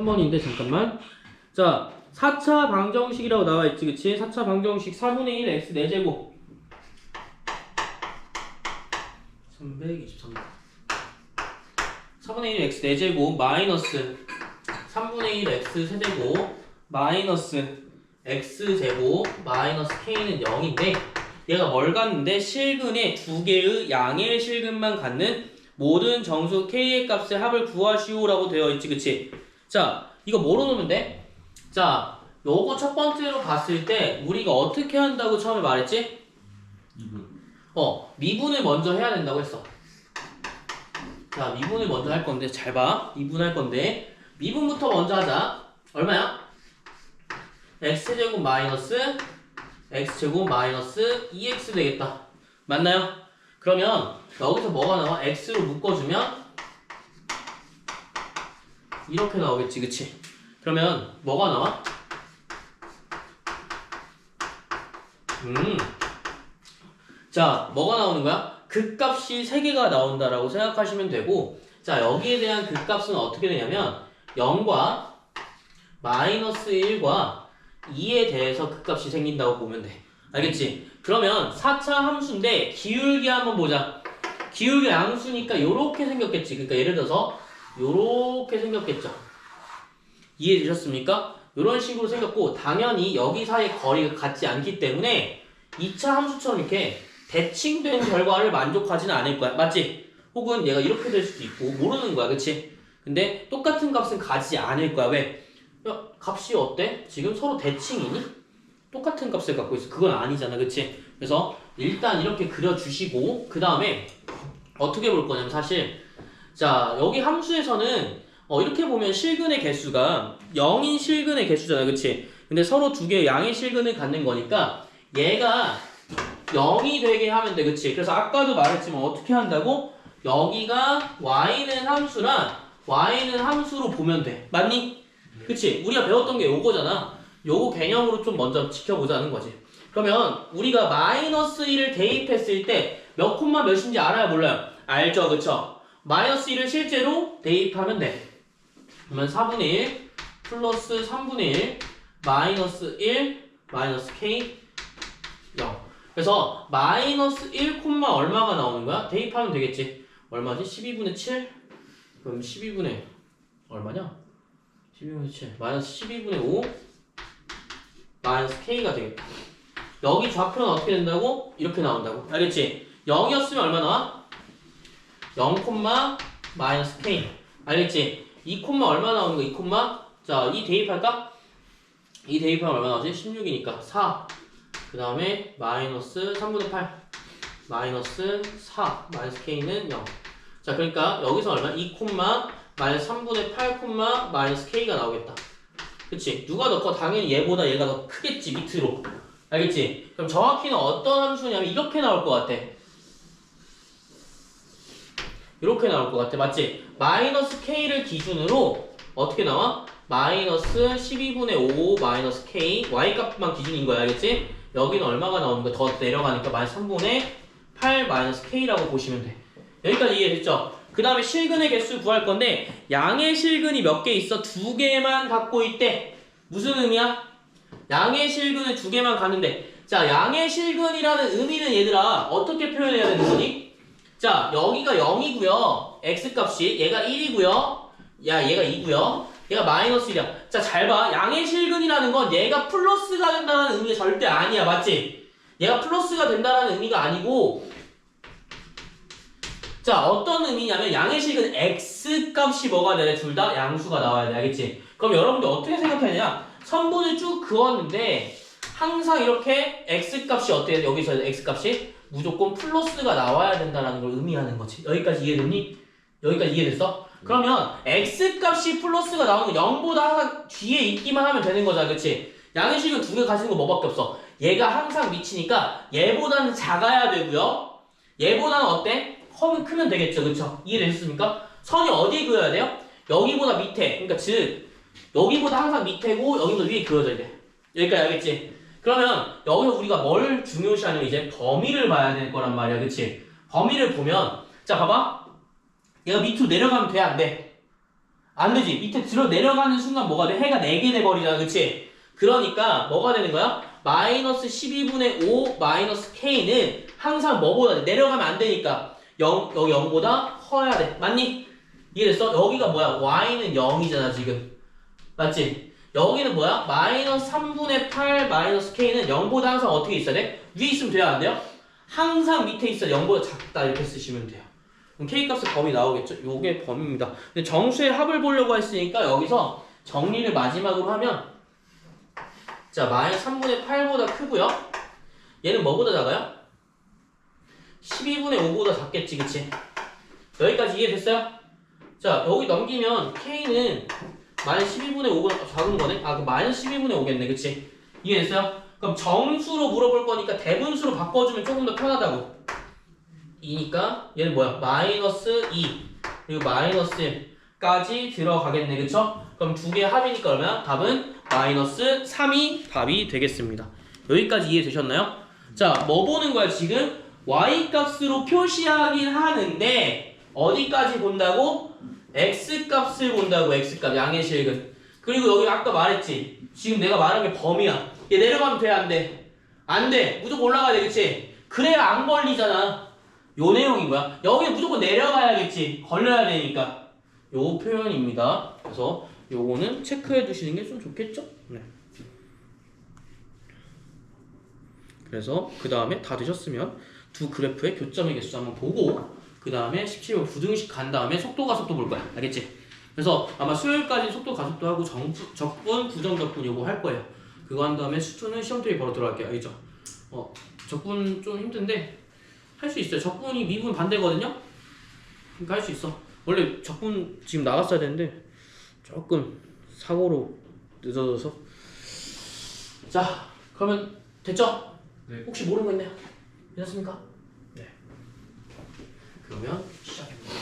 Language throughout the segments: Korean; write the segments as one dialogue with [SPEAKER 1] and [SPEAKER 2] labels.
[SPEAKER 1] 3번인데 잠깐만. 자, 4차 방정식이라고 나와 있지, 그치? 4차 방정식 4분의 1 x 4제곱 323. 4분의 1 x 4제곱 마이너스 3분의 1 x 세제곱 마이너스 x제곱 마이너스 k는 0인데 얘가 뭘 갖는데 실근의 두 개의 양의 실근만 갖는 모든 정수 k의 값의 합을 구하시오 라고 되어 있지, 그치? 자, 이거 뭐로 놓으면 돼? 자, 요거 첫 번째로 봤을 때 우리가 어떻게 한다고 처음에 말했지? 미분을 먼저 해야 된다고 했어. 자, 미분을 먼저 할 건데 잘 봐. 미분할 건데 미분부터 먼저 하자. 얼마야? x제곱 마이너스 x제곱 마이너스 2x 되겠다. 맞나요? 그러면 여기서 뭐가 나와? x로 묶어주면 이렇게 나오겠지, 그치? 그러면 뭐가 나와? 자, 뭐가 나오는 거야? 극값이 3개가 나온다라고 생각하시면 되고, 자, 여기에 대한 극값은 어떻게 되냐면 0과 마이너스 1과 2에 대해서 극값이 생긴다고 보면 돼. 알겠지? 그러면 4차 함수인데 기울기 한번 보자. 기울기 양수니까 요렇게 생겼겠지. 그러니까 예를 들어서 요렇게 생겼겠죠. 이해되셨습니까? 요런 식으로 생겼고, 당연히 여기 사이의 거리가 같지 않기 때문에 2차 함수처럼 이렇게 대칭된 결과를 만족하지는 않을 거야. 맞지? 혹은 얘가 이렇게 될 수도 있고 모르는 거야. 그치? 근데 똑같은 값은 가지 않을 거야. 왜? 야, 값이 어때? 지금 서로 대칭이니? 똑같은 값을 갖고 있어. 그건 아니잖아. 그치? 그래서 일단 이렇게 그려주시고 그 다음에 어떻게 볼 거냐면 사실 자, 여기 함수에서는 이렇게 보면 실근의 개수가 0인 실근의 개수잖아. 그치? 근데 서로 두 개의 양의 실근을 갖는 거니까 얘가 0이 되게 하면 돼. 그치? 그래서 아까도 말했지만 어떻게 한다고? 여기가 y는 함수라 y는 함수로 보면 돼. 맞니? 그치? 우리가 배웠던 게 요거잖아. 요거 개념으로 좀 먼저 지켜보자는 거지. 그러면 우리가 마이너스 1을 대입했을 때 몇 콤마 몇인지 알아요? 몰라요? 알죠? 그쵸? 마이너스 1을 실제로 대입하면 돼. 그러면 4분의 1 플러스 3분의 1 마이너스 1 마이너스 k 0. 그래서 마이너스 1 콤마 얼마가 나오는 거야? 대입하면 되겠지. 얼마지? 12분의 7? 그럼 12분의 얼마냐? 12분의 7 마이너스 12분의 5 마이너스 k가 되겠다. 여기 좌표는 어떻게 된다고? 이렇게 나온다고. 알겠지? 0이었으면 얼마 나와? 0 콤마 마이너스 k. 알겠지? 2 콤마 얼마 나오는 거? 2 콤마? 자, 2 대입할까? 2 대입하면 얼마 나오지? 16이니까 4. 그 다음에 마이너스 3분의 8 마이너스 4 마이너스 k는 0. 자, 그러니까 여기서 얼마? 2 콤마 마이너스 3분의 8 콤마 마이너스 k가 나오겠다. 그치? 누가 더 커? 당연히 얘보다 얘가 더 크겠지, 밑으로. 알겠지? 그럼 정확히는 어떤 함수냐면 이렇게 나올 것 같아. 이렇게 나올 것 같아. 맞지? 마이너스 k를 기준으로 어떻게 나와? 마이너스 12분의 5 마이너스 k y값만 기준인 거야. 알겠지? 여기는 얼마가 나오는 거야? 더 내려가니까 마이너스 3분의 8 마이너스 k라고 보시면 돼. 여기까지 이해됐죠? 그 다음에 실근의 개수 구할 건데 양의 실근이 몇 개 있어? 2개만 갖고 있대. 무슨 의미야? 양의 실근을 2개만 갖는데, 자, 양의 실근이라는 의미는 얘들아 어떻게 표현해야 되는 거니? 자, 여기가 0이고요 x값이 얘가 1이고요 얘가 2고요 얘가 마이너스 1이야. 자, 잘 봐. 양의 실근이라는 건 얘가 플러스가 된다는 의미가 절대 아니야. 맞지? 얘가 플러스가 된다는 의미가 아니고, 자, 어떤 의미냐면 양의 실근 x값이 뭐가 돼야 돼? 둘 다 양수가 나와야 돼. 알겠지? 그럼 여러분들 어떻게 생각하냐? 선분을 쭉 그었는데 항상 이렇게 x값이 어떻게 돼? 여기서 x값이 무조건 플러스가 나와야 된다는 걸 의미하는 거지. 여기까지 이해됐니? 여기까지 이해됐어? 그러면 x값이 플러스가 나오는 거 0보다 항상 뒤에 있기만 하면 되는 거잖아. 그치? 양의 실근 2개 가지는 거 뭐밖에 없어? 얘가 항상 미치니까 얘보다는 작아야 되고요 얘보다는 어때? 험이 크면 되겠죠. 그쵸? 이해되셨습니까? 선이 어디에 그어야 돼요? 여기보다 밑에. 그러니까 즉 여기보다 항상 밑에고 여기보다 위에 그어져야 돼. 여기까지 알겠지? 그러면 여기서 우리가 뭘 중요시하냐면 이제 범위를 봐야 될 거란 말이야. 그치? 범위를 보면 자, 봐봐. 얘가 밑으로 내려가면 돼? 안 돼? 안 되지. 밑에 들어 내려가는 순간 뭐가 돼? 해가 4개 돼버리잖아. 그치? 그러니까 뭐가 되는 거야? 마이너스 12분의 5 마이너스 k는 항상 뭐보다 돼? 내려가면 안 되니까 여기 0보다 커야 돼. 맞니? 이해됐어? 여기가 뭐야? y는 0이잖아 지금. 맞지? 여기는 뭐야? 마이너스 3분의 8 마이너스 k는 0보다 항상 어떻게 있어야 돼? 위에 있으면 돼요? 안 돼요? 항상 밑에 있어 0보다 작다 이렇게 쓰시면 돼요. 그럼 k값의 범위 나오겠죠? 요게 범위입니다. 근데 정수의 합을 보려고 했으니까 여기서 정리를 마지막으로 하면 자 마이너스 3분의 8보다 크고요. 얘는 뭐보다 작아요? 12분의 5보다 작겠지 그치? 여기까지 이해됐어요? 자 여기 넘기면 k는 마이너스 12분의 5보다 작은 거네? 아, 그 마이너스 12분의 5겠네, 그치? 이해됐어요? 그럼 정수로 물어볼 거니까 대분수로 바꿔주면 조금 더 편하다고. 2니까 얘는 뭐야? 마이너스 2 그리고 마이너스 1까지 들어가겠네, 그쵸? 그럼 두 개의 합이니까 얼마야? 답은 마이너스 3이 답이 되겠습니다. 여기까지 이해되셨나요? 자, 뭐 보는 거야, 지금? y값으로 표시하긴 하는데 어디까지 본다고? x값을 본다고. x값 양의 실근. 그리고 여기 아까 말했지 지금 내가 말한 게 범위야. 얘 내려가면 돼 안 돼? 안 돼. 무조건 올라가야 돼 그치? 그래야 안 걸리잖아. 요 내용인 거야. 여기 무조건 내려가야겠지. 걸려야 되니까. 요 표현입니다. 그래서 요거는 체크해 두시는 게 좀 좋겠죠? 네. 그래서 그 다음에 다 되셨으면 두 그래프의 교점의 개수 한번 보고 그 다음에 17번 부등식 간 다음에 속도 가속도 볼 거야. 알겠지? 그래서 아마 수요일까지 속도 가속도 하고 적분, 부정적분 요거 할 거예요. 그거 한 다음에 수투는 시험토리 바로 들어갈게요. 알겠죠? 적분 좀 힘든데 할 수 있어요. 적분이 미분 반대거든요? 그러니까 할 수 있어. 원래 적분 지금 나갔어야 되는데 조금 사고로 늦어져서. 자, 그러면 됐죠?
[SPEAKER 2] 네.
[SPEAKER 1] 혹시 모르는 거 있나요? 괜찮습니까? 네. 그러면 시작해볼게요.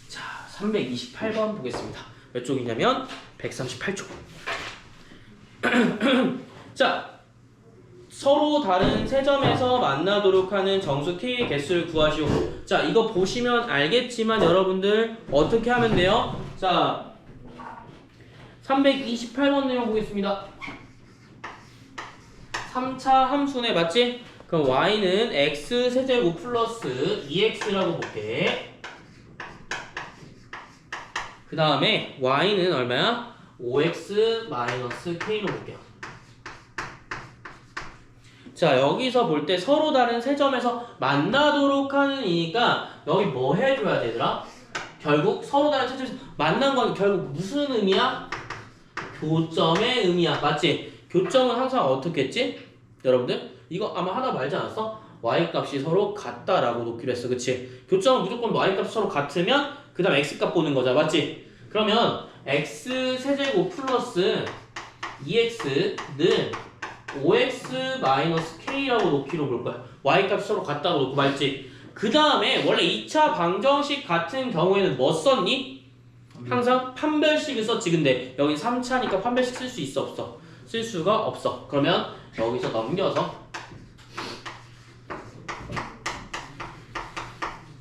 [SPEAKER 1] 자, 328번 보겠습니다. 몇 쪽이냐면 138쪽. 자, 서로 다른 세 점에서 만나도록 하는 정수 k의 개수를 구하시오. 자, 이거 보시면 알겠지만 여러분들 어떻게 하면 돼요? 자, 328번 내용 보겠습니다. 3차 함수네, 맞지? 그럼 y는 x 세제곱 플러스 2x라고 볼게. 그 다음에 y는 얼마야? 5x 마이너스 k로 볼게요. 자, 여기서 볼 때 서로 다른 세 점에서 만나도록 하는 이니까 여기 뭐 해줘야 되더라? 결국 서로 다른 세 점에서 만난 건 결국 무슨 의미야? 교점의 의미야. 맞지? 교점은 항상 어떻게 했지? 여러분들? 이거 아마 하나 말지 않았어? y값이 서로 같다라고 놓기로 했어. 그치? 교점은 무조건 y값이 서로 같으면 그 다음 x값 보는 거잖아. 맞지? 그러면 x 세제곱 플러스 2x는 5x 마이너스 k라고 놓기로 볼 거야. y값이 서로 같다고 놓고 말지. 그 다음에 원래 2차 방정식 같은 경우에는 뭐 썼니? 항상 판별식을 썼지. 근데 여기 3차니까 판별식 쓸 수 있어 없어? 쓸 수가 없어. 그러면 여기서 넘겨서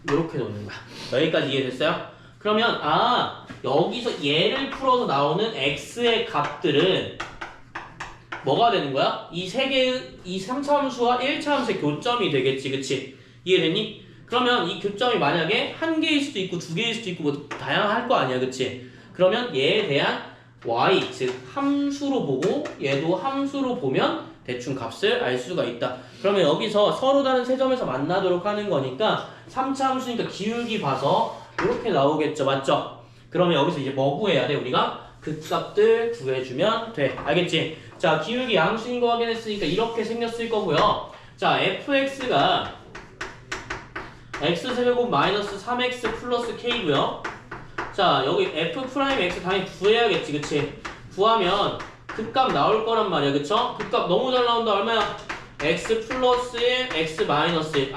[SPEAKER 1] 이렇게 놓는 거야. 여기까지 이해됐어요? 그러면 여기서 얘를 풀어서 나오는 x의 값들은 뭐가 되는 거야? 이 세 개의, 이 3차 함수와 1차 함수의 교점이 되겠지, 그치? 이해됐니? 그러면 이 교점이 만약에 한 개일 수도 있고 두 개일 수도 있고 뭐 다양할 거 아니야, 그치? 그러면 얘에 대한 y, 즉 함수로 보고 얘도 함수로 보면 대충 값을 알 수가 있다. 그러면 여기서 서로 다른 세 점에서 만나도록 하는 거니까 3차 함수니까 기울기 봐서 이렇게 나오겠죠, 맞죠? 그러면 여기서 이제 뭐 구해야 돼, 우리가? 그 값들 구해주면 돼. 알겠지? 자, 기울기 양수인 거 확인했으니까 이렇게 생겼을 거고요. 자, fx가 x제곱 마이너스 3x 플러스 k고요. 자, 여기 f'x 당연히 구해야겠지, 그치? 구하면 그 값 나올 거란 말이야, 그쵸? 그 값 너무 잘 나온다. 얼마야? x 플러스 1, x 마이너스 1.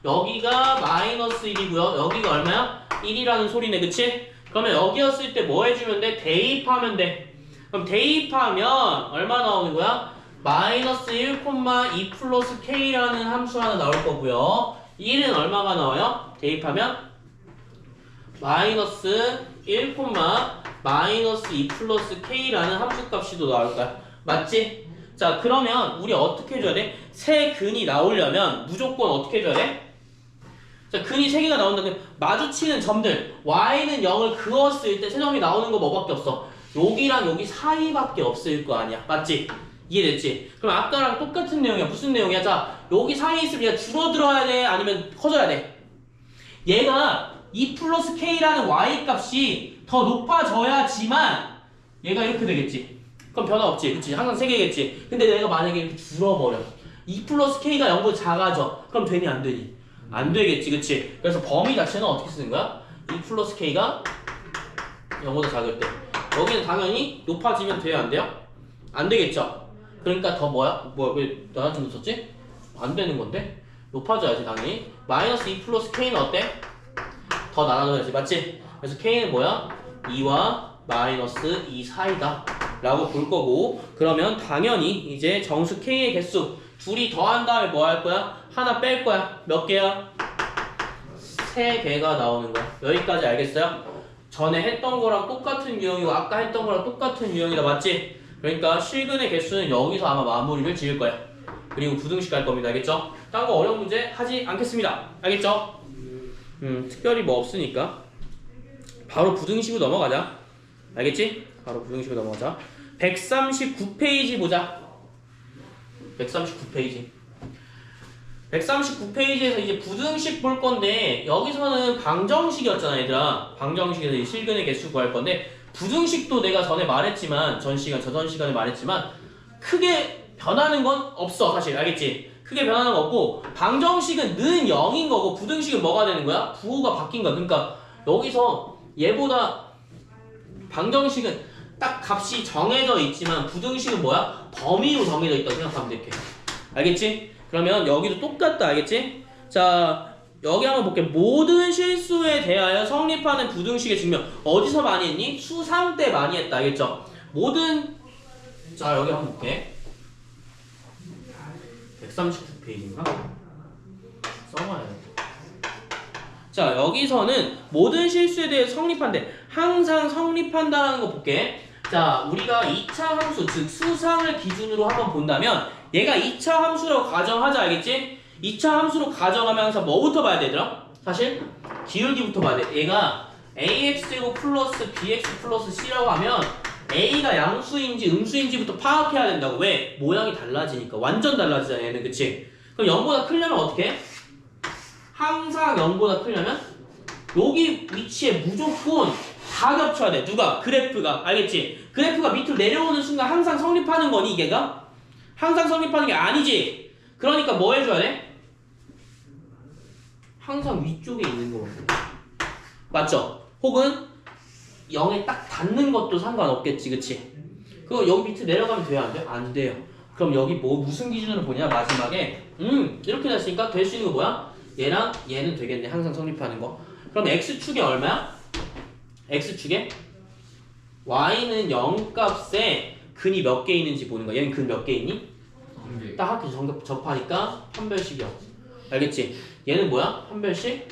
[SPEAKER 1] 여기가 마이너스 1이고요. 여기가 얼마야? 1이라는 소리네, 그치? 그러면 여기였을 때 뭐 해주면 돼? 대입하면 돼. 그럼 대입하면 얼마 나오는 거야? 마이너스 1,2 플러스 k라는 함수 하나 나올 거고요. 1은 얼마가 나와요? 대입하면 마이너스 1, 마이너스 2 플러스 k라는 함수값이 또 나올 거야. 맞지? 자, 그러면 우리 어떻게 해줘야 돼? 세 근이 나오려면 무조건 어떻게 해줘야 돼? 자, 근이 세 개가 나온다. 마주치는 점들 y는 0을 그었을 때 세점이 나오는 거 뭐밖에 없어? 여기랑 여기 사이밖에 없을 거 아니야. 맞지? 이해됐지? 그럼 아까랑 똑같은 내용이야. 무슨 내용이야? 자, 여기 사이에 있으면 얘가 줄어들어야 돼? 아니면 커져야 돼? 얘가 2 플러스 k라는 y 값이 더 높아져야지만 얘가 이렇게 되겠지. 그럼 변화 없지. 그치? 항상 3개겠지. 근데 내가 만약에 이렇게 줄어버려. 2 플러스 k가 0보다 작아져. 그럼 되니 안 되니? 안 되겠지. 그치? 그래서 범위 자체는 어떻게 쓰는 거야? 2 플러스 k가 0보다 작을 때. 여기는 당연히 높아지면 돼요? 안 돼요? 안 되겠죠? 그러니까 더 왜 나한테 썼지? 안 되는 건데? 높아져야지 당연히. 마이너스 2 플러스 k는 어때? 더 나눠져야지. 맞지? 그래서 k는 뭐야? 2와 마이너스 2 사이다 라고 볼 거고, 그러면 당연히 이제 정수 k의 개수 둘이 더한 다음에 뭐 할 거야? 하나 뺄 거야. 몇 개야? 3개가 나오는 거야. 여기까지 알겠어요? 전에 했던 거랑 똑같은 유형이고 아까 했던 거랑 똑같은 유형이다. 맞지? 그러니까 실근의 개수는 여기서 아마 마무리를 지을 거야. 그리고 부등식 할 겁니다. 알겠죠? 딴 거 어려운 문제 하지 않겠습니다. 알겠죠? 특별히 뭐 없으니까 바로 부등식으로 넘어가자. 알겠지? 바로 부등식으로 넘어가자. 139페이지 보자. 139페이지. 139페이지에서 이제 부등식 볼 건데, 여기서는 방정식이었잖아 얘들아. 방정식에서 이제 실근의 개수 구할 건데, 부등식도 내가 전에 말했지만, 저전 시간에 말했지만 크게 변하는 건 없어. 사실 알겠지? 크게 변하는 거 없고, 방정식은 는 0인 거고 부등식은 뭐가 되는 거야? 부호가 바뀐 거야. 그러니까 여기서 얘보다 방정식은 딱 값이 정해져 있지만 부등식은 뭐야? 범위로 정해져 있다고 생각하면 돼. 이렇게. 알겠지? 그러면 여기도 똑같다. 알겠지? 자, 여기 한번 볼게. 모든 실수에 대하여 성립하는 부등식의 증명. 어디서 많이 했니? 수상 때 많이 했다. 알겠죠? 자, 여기 한번 볼게. 139페이지인가? 써놔야 돼. 자, 여기서는 모든 실수에 대해 성립한대. 항상 성립한다라는 거 볼게. 자, 우리가 2차 함수, 즉 수상을 기준으로 한번 본다면 얘가 2차 함수라고 가정하자. 알겠지? 2차 함수로 가정하면 항상 뭐부터 봐야 되더라? 사실 기울기부터 봐야 돼. 얘가 ax제곱 플러스 bx 플러스 c라고 하면 a가 양수인지 음수인지부터 파악해야 된다고. 왜? 모양이 달라지니까. 완전 달라지잖아 얘는. 그치? 그럼 0보다 크려면 어떻게 해? 항상 0보다 크려면 여기 위치에 무조건 다 겹쳐야 돼. 누가? 그래프가. 알겠지? 그래프가 밑으로 내려오는 순간 항상 성립하는 거니 이게가? 항상 성립하는 게 아니지. 그러니까 뭐 해줘야 돼? 항상 위쪽에 있는 거 맞죠? 혹은 0에 딱 닿는 것도 상관없겠지. 그치? 그거 여기 밑에 내려가면 돼요? 안 돼요? 안 돼요. 그럼 여기 무슨 기준으로 보냐? 마지막에 이렇게 됐으니까 될 수 있는 거 뭐야? 얘랑 얘는 되겠네. 항상 성립하는 거. 그럼 x축에 얼마야? x축에 y는 0값에 근이 몇 개 있는지 보는 거야. 얘는 근 몇 개 있니? 딱 학교 접하니까 판별식이야. 알겠지? 얘는 뭐야? 판별식?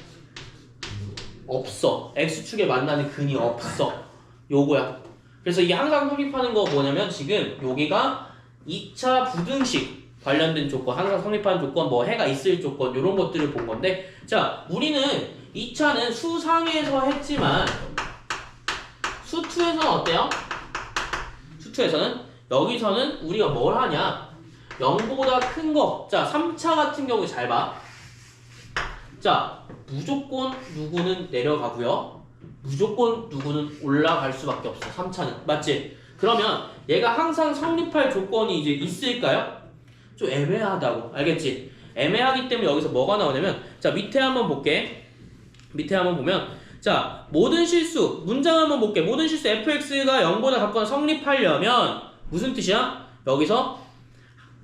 [SPEAKER 1] 없어. x축에 만나는 근이 없어. 요거야. 그래서 이게 항상 성립하는 거 뭐냐면 지금 여기가 2차 부등식 관련된 조건, 항상 성립하는 조건, 뭐 해가 있을 조건, 이런 것들을 본 건데, 자, 우리는 2차는 수상에서 했지만 수2에서는 어때요? 수2에서는 여기서는 우리가 뭘 하냐? 0보다 큰 거. 자, 3차 같은 경우에 잘 봐. 자, 무조건 누구는 내려가고요. 무조건 누구는 올라갈 수밖에 없어. 3차는. 맞지? 그러면 얘가 항상 성립할 조건이 이제 있을까요? 좀 애매하다고. 알겠지? 애매하기 때문에 여기서 뭐가 나오냐면, 자, 밑에 한번 볼게. 밑에 한번 보면, 자, 모든 실수, 문장 한번 볼게. 모든 실수 fx가 0보다 작거나 성립하려면 무슨 뜻이야? 여기서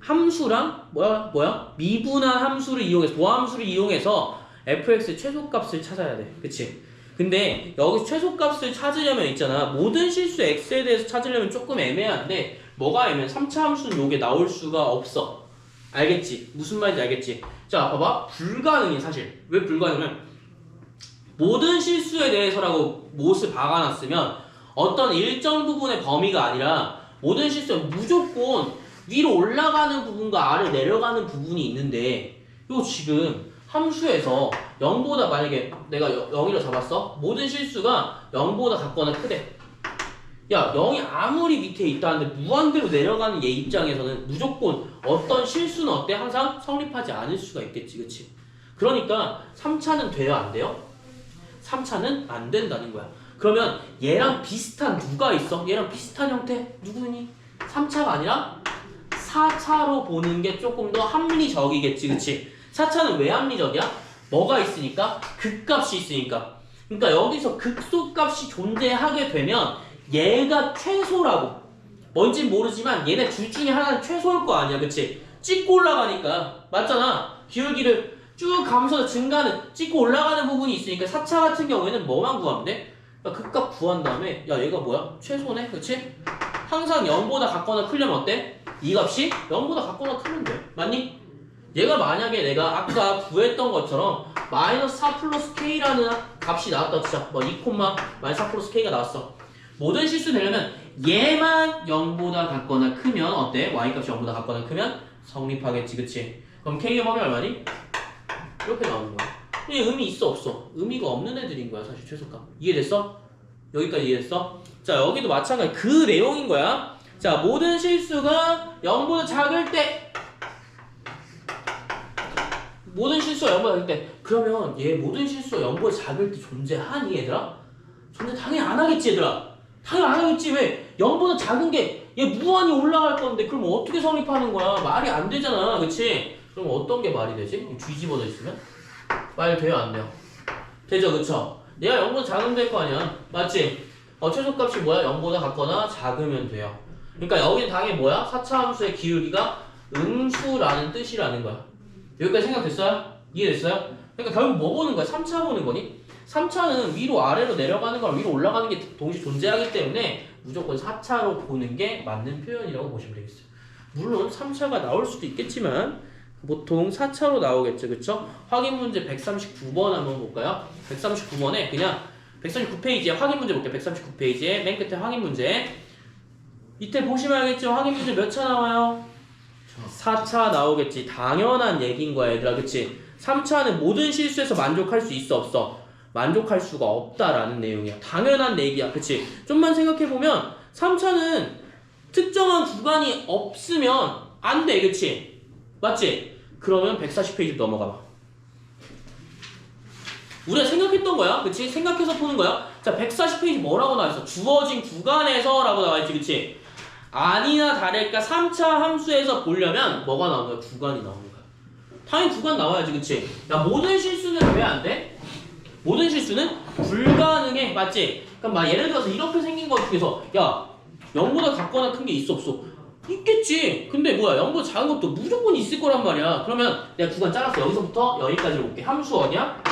[SPEAKER 1] 함수랑 뭐야? 미분한 함수를 이용해서, 도함수를 이용해서 fx의 최소값을 찾아야 돼. 그치? 근데 여기서 최소값을 찾으려면 있잖아. 모든 실수 x에 대해서 찾으려면 조금 애매한데, 뭐가 애매해? 3차 함수는 요게 나올 수가 없어. 알겠지? 무슨 말인지 알겠지? 자, 봐봐. 불가능해, 사실. 왜 불가능해? 모든 실수에 대해서라고 못을 박아놨으면 어떤 일정 부분의 범위가 아니라 모든 실수에 무조건 위로 올라가는 부분과 아래 내려가는 부분이 있는데 요 지금 함수에서 0보다 만약에 내가 0이라 잡았어? 모든 실수가 0보다 같거나 크대. 야 0이 아무리 밑에 있다는데 무한대로 내려가는 얘 입장에서는 무조건 어떤 실수는 어때? 항상 성립하지 않을 수가 있겠지, 그치? 그러니까 3차는 돼요, 안 돼요? 3차는 안 된다는 거야. 그러면 얘랑 비슷한 누가 있어? 얘랑 비슷한 형태 누구니? 3차가 아니라 4차로 보는 게 조금 더 합리적이겠지, 그치? 4차는 왜 합리적이야? 뭐가 있으니까? 극값이 있으니까. 그러니까 여기서 극소값이 존재하게 되면 얘가 최소라고. 뭔지 모르지만 얘네 둘 중에 하나는 최소일 거 아니야, 그치? 찍고 올라가니까. 맞잖아. 기울기를 쭉 가면서 증가하는 찍고 올라가는 부분이 있으니까 4차 같은 경우에는 뭐만 구하면 돼? 야, 극값 구한 다음에 야 얘가 뭐야? 최소네? 그치? 항상 0보다 같거나 크려면 어때? 이 값이 0보다 같거나 크면 돼. 맞니? 얘가 만약에 내가 아까 구했던 것처럼 마이너스 4 플러스 k라는 값이 나왔다 치자. 뭐 2, 마이너스 4 플러스 k가 나왔어. 모든 실수 되려면 얘만 0보다 같거나 크면 어때? y값이 0보다 같거나 크면 성립하겠지, 그치? 그럼 k의 범위 얼마니? 이렇게 나오는 거야. 이게 의미 있어 없어? 의미가 없는 애들인 거야 사실 최소값. 이해됐어? 여기까지 이해됐어? 자 여기도 마찬가지 그 내용인 거야. 자 모든 실수가 0보다 작을 때 모든 실수가 0보다 작을 때 그러면 얘 모든 실수가 0보다 작을 때 존재하니 얘들아? 존재 당연히 안 하겠지 얘들아. 당연히 안 하겠지. 왜? 0보다 작은 게 얘 무한히 올라갈 건데 그럼 어떻게 성립하는 거야? 말이 안 되잖아, 그치? 그럼 어떤 게 말이 되지? 뒤집어져 있으면? 말 돼요, 안 돼요? 되죠, 그쵸? 얘가 0보다 작으면 될 거 아니야, 맞지? 최소값이 뭐야? 0보다 같거나 작으면 돼요. 그러니까 여기는 당연히 뭐야? 4차 함수의 기울기가 음수라는 뜻이라는 거야. 여기까지 생각됐어요? 이해됐어요? 그러니까 결국 뭐 보는 거야? 3차 보는 거니? 3차는 위로 아래로 내려가는 거랑 위로 올라가는 게 동시에 존재하기 때문에 무조건 4차로 보는 게 맞는 표현이라고 보시면 되겠어요. 물론 3차가 나올 수도 있겠지만 보통 4차로 나오겠죠, 그쵸? 확인 문제 139번 한번 볼까요? 139번에 그냥 139페이지에 확인 문제 볼게요. 139페이지에 맨 끝에 확인 문제. 이때 보시면 알겠죠? 확인 문제 몇 차 나와요? 4차 나오겠지. 당연한 얘기인 거야, 얘들아, 그치? 3차는 모든 실수에서 만족할 수 있어, 없어? 만족할 수가 없다라는 내용이야. 당연한 얘기야, 그치? 좀만 생각해보면 3차는 특정한 구간이 없으면 안 돼, 그치? 맞지? 그러면 140페이지 넘어가봐. 우리가 생각했던 거야, 그치? 생각해서 푸는 거야. 자, 140페이지 뭐라고 나와있어? 주어진 구간에서 라고 나와있지, 그치? 아니나 다를까 3차 함수에서 보려면 뭐가 나오는 거야? 구간이 나오는 거야. 당연히 구간 나와야지, 그치? 야, 모든 실수는 왜 안 돼? 모든 실수는 불가능해, 맞지? 그럼 예를 들어서 이렇게 생긴 것 중에서 야, 0보다 같거나 큰 게 있어, 없어? 있겠지. 근데 뭐야, 0보다 작은 것도 무조건 있을 거란 말이야. 그러면 내가 구간 잘랐어. 여기서부터 여기까지로 볼게. 함수 어디야?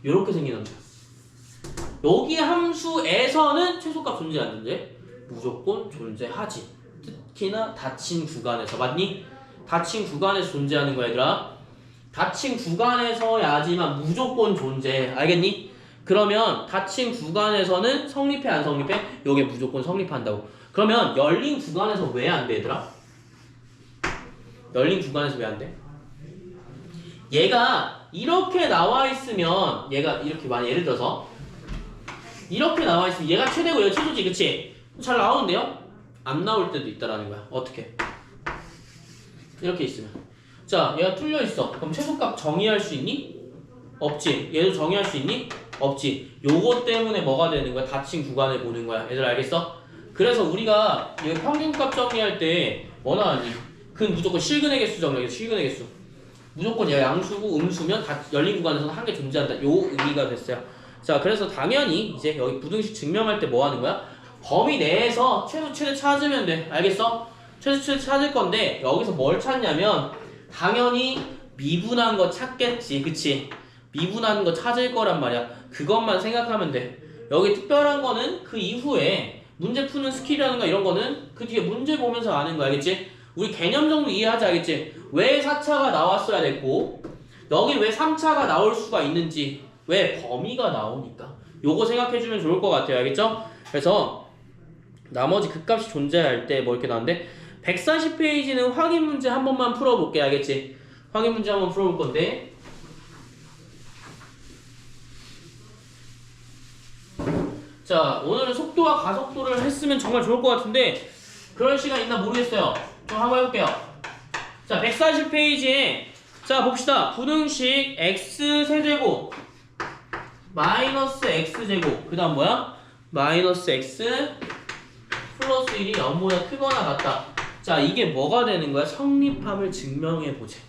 [SPEAKER 1] 요렇게 생기는 거야. 여기 함수에서는 최소값 존재 안 존재? 무조건 존재하지. 특히나 닫힌 구간에서. 맞니? 닫힌 구간에서 존재하는 거야, 얘들아. 닫힌 구간에서야지만 무조건 존재해. 알겠니? 그러면 닫힌 구간에서는 성립해, 안 성립해? 요게 무조건 성립한다고. 그러면 열린 구간에서 왜 안 돼, 얘들아? 열린 구간에서 왜 안 돼? 얘가 이렇게 나와 있으면 얘가 이렇게 만약 예를 들어서 이렇게 나와 있으면 얘가 최대고 얘가 최소지, 그치? 잘 나오는데요? 안 나올 때도 있다라는 거야. 어떻게? 이렇게 있으면. 자, 얘가 뚫려 있어. 그럼 최소값 정의할 수 있니? 없지. 얘도 정의할 수 있니? 없지. 요거 때문에 뭐가 되는 거야? 닫힌 구간을 보는 거야. 얘들 알겠어? 그래서 우리가 이 평균값 정의할 때 뭐 나왔니? 그건 무조건 실근의 개수 정의해. 실근의 개수. 무조건 얘가 양수고 음수면 열린 구간에서는 한 개 존재한다. 요 의미가 됐어요. 자, 그래서 당연히 이제 여기 부등식 증명할 때 뭐 하는 거야? 범위 내에서 최소 최대 찾으면 돼. 알겠어? 최소 최대 찾을 건데 여기서 뭘 찾냐면 당연히 미분한 거 찾겠지, 그치? 미분한 거 찾을 거란 말이야. 그것만 생각하면 돼. 여기 특별한 거는 그 이후에 문제 푸는 스킬이라든가 이런 거는 그 뒤에 문제 보면서 아는 거 알겠지? 우리 개념 정도 이해하자, 알겠지? 왜 4차가 나왔어야 됐고 여기 왜 3차가 나올 수가 있는지 왜? 범위가 나오니까. 요거 생각해주면 좋을 것 같아요. 알겠죠? 그래서 나머지 극값이 존재할 때 뭐 이렇게 나오는데 140페이지는 확인 문제 한 번만 풀어볼게. 알겠지? 확인 문제 한번 풀어볼 건데 자, 오늘은 속도와 가속도를 했으면 정말 좋을 것 같은데 그럴 시간 있나 모르겠어요. 좀 한번 해볼게요. 자, 140페이지에 자, 봅시다. 부등식 x 세제곱 마이너스 x제곱 그 다음 뭐야? 마이너스 x 플러스 1이 0보다 크거나 같다. 자, 이게 뭐가 되는 거야? 성립함을 증명해보재.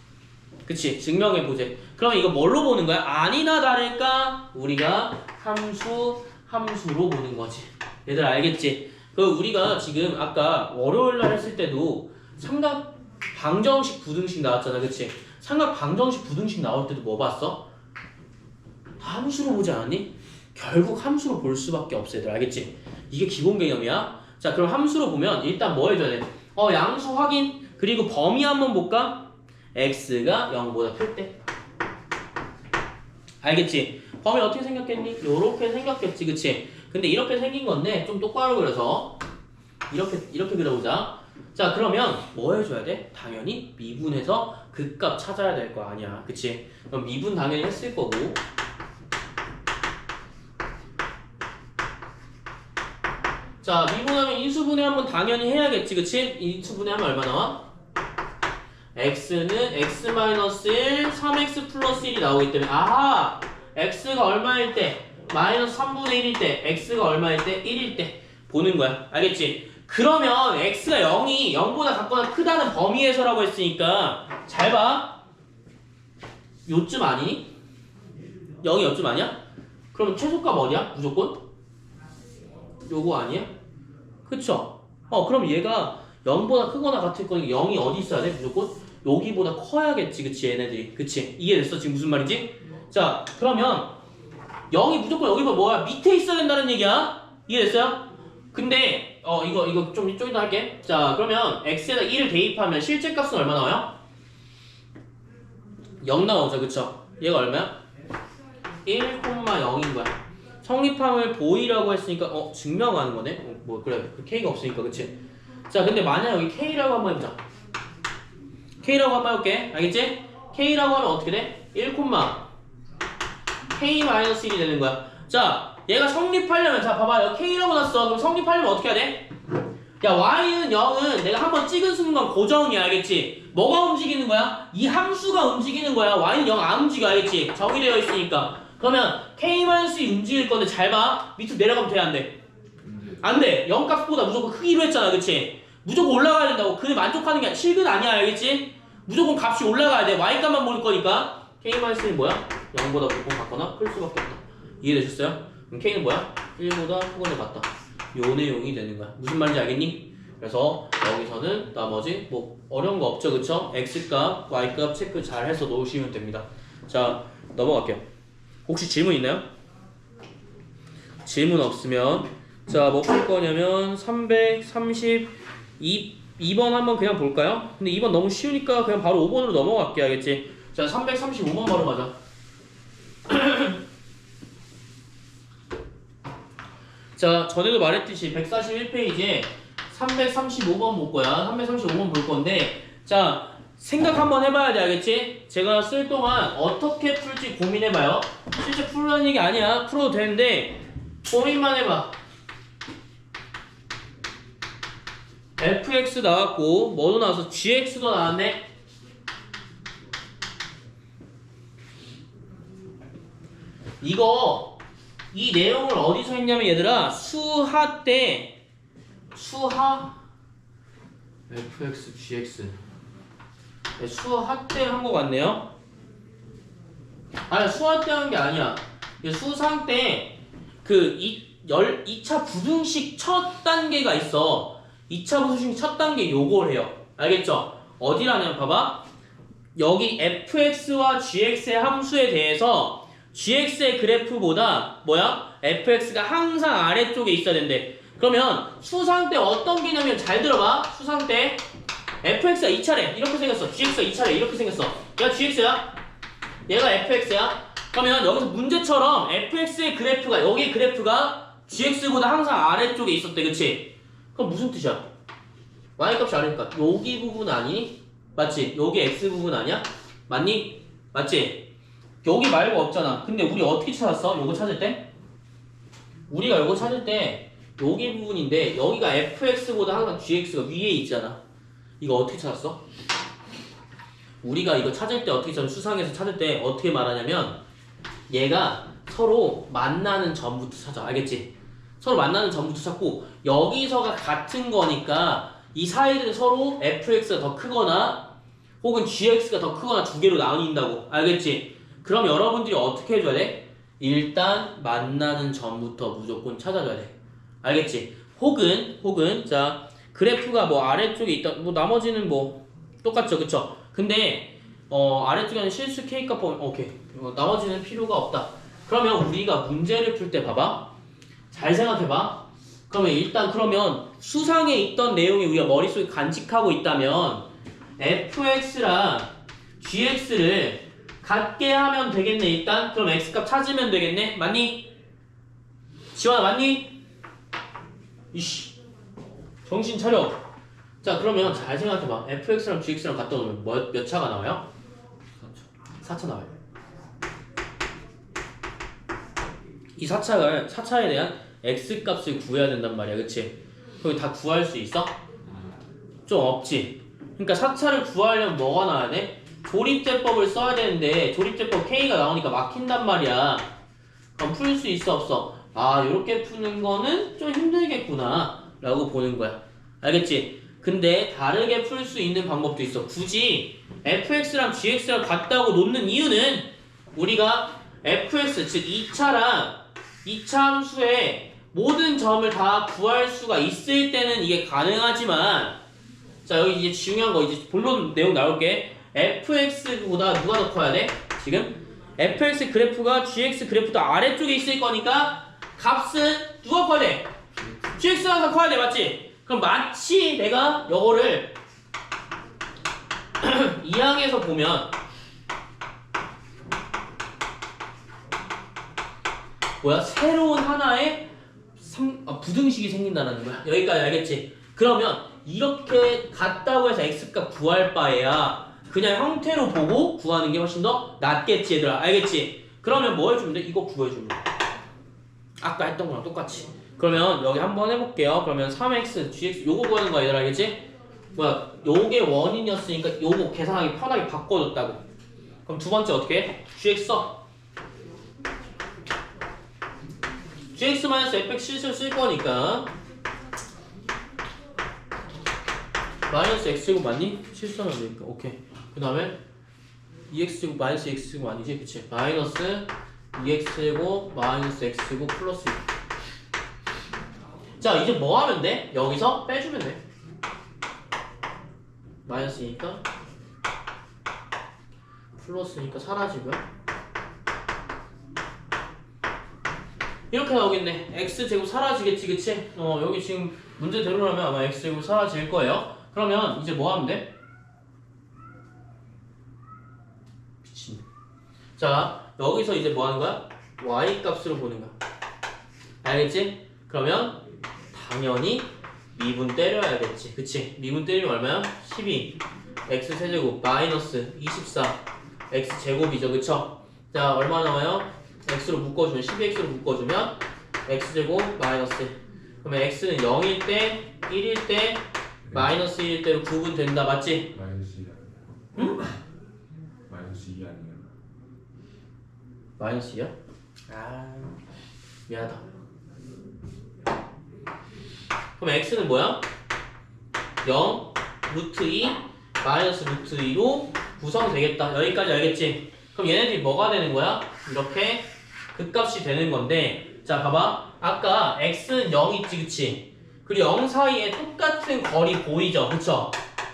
[SPEAKER 1] 그치? 증명해보재. 그럼 이거 뭘로 보는 거야? 아니나 다를까? 우리가 함수로 보는 거지. 얘들 알겠지? 그 우리가 지금 아까 월요일날 했을 때도 삼각 방정식 부등식 나왔잖아. 그치? 삼각 방정식 부등식 나올 때도 뭐 봤어? 다 함수로 보지 않았니? 결국 함수로 볼 수밖에 없어. 얘들 알겠지? 이게 기본 개념이야. 자, 그럼 함수로 보면 일단 뭐 해줘야 돼? 양수 확인. 그리고 범위 한번 볼까? x가 0보다 클 때. 알겠지? 범위 어떻게 생겼겠니? 요렇게 생겼겠지, 그치? 근데 이렇게 생긴 건데 좀 똑바로 그려서 이렇게 그려보자. 자, 그러면 뭐 해줘야 돼? 당연히 미분해서 극값 찾아야 될 거 아니야, 그치? 그럼 미분 당연히 했을 거고. 자, 미분하면 인수분해 한번 당연히 해야겠지, 그치? 인수분해하면 얼마 나와? x는 x-1, 3x 플러스 1이 나오기 때문에 아하! x가 얼마일 때? 마이너스 3분의 1일 때 x가 얼마일 때? 1일 때 보는 거야. 알겠지? 그러면 x가 0이 0보다 같거나 크다는 범위에서라고 했으니까 잘 봐. 요쯤 아니니? 0이 요쯤 아니야? 그러면 최소값 어디야? 무조건? 요거 아니야? 그쵸? 그럼 얘가 0보다 크거나 같을 거니까 0이 어디 있어야 돼? 무조건? 여기보다 커야겠지, 그치? 얘네들이. 그치? 이해됐어? 지금 무슨 말인지? 자, 그러면 0이 무조건 여기보다 뭐야? 밑에 있어야 된다는 얘기야? 이해됐어요? 근데 이거 좀 이따 할게. 자, 그러면 x에다 1을 대입하면 실제 값은 얼마 나와요? 0 나오죠, 그쵸? 얘가 얼마야? 1,0인 거야. 성립함을 보이라고 했으니까 증명하는 거네? 뭐 그래, 그 k가 없으니까, 그치? 자, 근데 만약 여기 k라고 한번 해보자. k라고 한번 해볼게. 알겠지? k라고 하면 어떻게 돼? 1, k-1이 되는 거야. 자, 얘가 성립하려면, 자, 봐봐. 여기 k라고 났어. 그럼 성립하려면 어떻게 해야 돼? 야, y는 0은 내가 한번 찍은 순간 고정이야. 알겠지? 뭐가 움직이는 거야? 이 함수가 움직이는 거야. y는 0 안 움직여. 알겠지? 정의되어 있으니까. 그러면 k-2 움직일 건데 잘 봐. 밑으로 내려가면 돼, 안 돼? 안 돼. 0 값보다 무조건 크기로 했잖아. 그치? 무조건 올라가야 된다고. 근데 만족하는 게 실근 아니야. 알겠지? 무조건 값이 올라가야 돼. y 값만 모를 거니까. k-는 뭐야? 0보다 무조건 같거나 클 수밖에 없다. 이해되셨어요? 그럼 k는 뭐야? 1보다 크거나 같다. 요 내용이 되는 거야. 무슨 말인지 알겠니? 그래서 여기서는 나머지 뭐 어려운 거 없죠, 그쵸? x값, y값 체크 잘 해서 놓으시면 됩니다. 자, 넘어갈게요. 혹시 질문 있나요? 질문 없으면 자, 뭐 풀 거냐면 332번 한번 그냥 볼까요? 근데 2번 너무 쉬우니까 그냥 바로 5번으로 넘어갈게. 알겠지? 자, 335번 바로 가자. 자, 전에도 말했듯이 141페이지에 335번 볼 거야. 335번 볼 건데, 자, 생각 한번 해봐야 돼. 알겠지? 제가 쓸 동안 어떻게 풀지 고민해봐요. 실제 풀라는 얘기 아니야. 풀어도 되는데 고민만 해봐. fx 나왔고 뭐도 나와서 gx도 나왔네. 이 내용을 어디서 했냐면 얘들아, 수하 때 fx, gx 수하 때 한 거 같네요. 아니, 수하 때 한 게 아니야. 수상 때 그 2차 부등식 첫 단계가 있어. 2차 부등식 첫 단계 요걸 해요. 알겠죠? 어디라냐면 봐봐. 여기 fx와 gx의 함수에 대해서 gx의 그래프보다 뭐야? fx가 항상 아래쪽에 있어야 된대. 그러면 수상 때 어떤 개념이면 잘 들어봐. 수상 때 fx가 2차례 이렇게 생겼어. gx가 2차례 이렇게 생겼어. 얘가 gx야. 얘가 fx야. 그러면 여기서 문제처럼 fx의 그래프가 여기 그래프가 gx보다 항상 아래쪽에 있었대. 그치? 그럼 무슨 뜻이야? y값이 아래니까 여기 부분 아니니? 맞지? 여기 x 부분 아니야? 맞니? 맞지? 여기 말고 없잖아. 근데 우리 어떻게 찾았어? 요거 찾을 때? 우리가 요거 찾을 때 여기 부분인데 여기가 fx보다 항상 gx가 위에 있잖아. 이거 어떻게 찾았어? 우리가 이거 찾을 때 어떻게 찾아? 수상에서 찾을 때 어떻게 말하냐면 얘가 서로 만나는 점부터 찾아. 알겠지? 서로 만나는 점부터 찾고 여기서가 같은 거니까 이 사이들은 서로 fx가 더 크거나 혹은 gx가 더 크거나 두 개로 나뉜다고. 알겠지? 그럼 여러분들이 어떻게 해줘야 돼? 일단 만나는 점부터 무조건 찾아줘야 돼. 알겠지? 혹은 자 그래프가 뭐 아래쪽에 있다. 뭐 나머지는 뭐 똑같죠, 그쵸? 근데 아래쪽에는 실수 k값 보면 오케이. 나머지는 필요가 없다. 그러면 우리가 문제를 풀 때 봐봐. 잘 생각해봐. 그러면 일단 그러면 수상에 있던 내용이 우리가 머릿속에 간직하고 있다면 fx랑 gx를 같게 하면 되겠네. 일단 그럼 x값 찾으면 되겠네. 맞니? 지원아 맞니? 이씨 정신 차려. 자 그러면 잘 생각해봐. fx랑 gx랑 갖다 놓으면 몇 차가 나와요? 4차 나와요. 이 4차에 대한 x값을 구해야 된단 말이야. 그치? 거기 다 구할 수 있어? 좀 없지. 그러니까 4차를 구하려면 뭐가 나와야 돼? 조립제법을 써야 되는데 조립제법 K가 나오니까 막힌단 말이야. 그럼 풀 수 있어 없어? 아 요렇게 푸는 거는 좀 힘들겠구나 라고 보는 거야. 알겠지? 근데 다르게 풀 수 있는 방법도 있어. 굳이 fx랑 gx랑 같다고 놓는 이유는 우리가 fx 즉 2차 함수의 모든 점을 다 구할 수가 있을 때는 이게 가능하지만 자 여기 이제 중요한 거 이제 본론 내용 나올게. fx보다 누가 더 커야 돼? 지금 fx 그래프가 gx 그래프보다 아래쪽에 있을 거니까 값은 누가 커야 돼? gx가 항상 커야 돼. 맞지? 그럼 마치 내가 요거를 2항에서 보면 뭐야? 새로운 하나의 부등식이 생긴다는 거야. 여기까지 알겠지? 그러면 이렇게 같다고 해서 x값 구할 바에야 그냥 형태로 보고 구하는 게 훨씬 더 낫겠지 얘들아. 알겠지? 그러면 뭐 해주면 돼? 이거 구해주면 돼. 아까 했던 거랑 똑같이. 그러면 여기 한번 해볼게요. 그러면 3x, gx 요거 구하는 거야 얘들아. 알겠지? 뭐야 요게 원인이었으니까 요거 계산하기 편하게 바꿔줬다고. 그럼 두 번째 어떻게 해? gx 써. gx-fx 실수를 쓸 거니까 마이너스 x제곱 맞니? 실수하면 되니까 오케이. 그 다음에 2x제곱 마이너스 x제곱 아니지? 그치? 마이너스 2x제곱 마이너스 x제곱 플러스 2. 자 이제 뭐 하면 돼? 여기서 빼주면 돼. 마이너스니까 플러스니까 사라지고요. 이렇게 나오겠네. x제곱 사라지겠지 그치? 여기 지금 문제대로라면 아마 x제곱 사라질 거예요. 그러면 이제 뭐 하면 돼? 미친. 자 여기서 이제 뭐 하는 거야? y 값으로 보는 거야. 알겠지? 그러면 당연히 미분 때려야겠지. 그치? 미분 때리면 얼마야? 12 x세제곱 마이너스 24 x제곱이죠. 그쵸? 자 얼마 나와요? x로 묶어주면 12x로 묶어주면 x제곱 마이너스 그러면 x는 0일 때 1일 때 마이너스 1일 때로 구분된다. 맞지?
[SPEAKER 2] 마이너스 2 아니야?
[SPEAKER 1] 응?
[SPEAKER 2] 마이너스 2 아니야?
[SPEAKER 1] 마이너스 2야? 아 미안하다. 그럼 x는 뭐야? 0 루트 2 마이너스 루트 2로 구성되겠다. 여기까지 알겠지? 그럼 얘네들이 뭐가 되는 거야? 이렇게 극값이 되는 건데 자 봐봐. 아까 x는 0 있지 그치? 그리고 0 사이에 똑같은 거리 보이죠? 그쵸?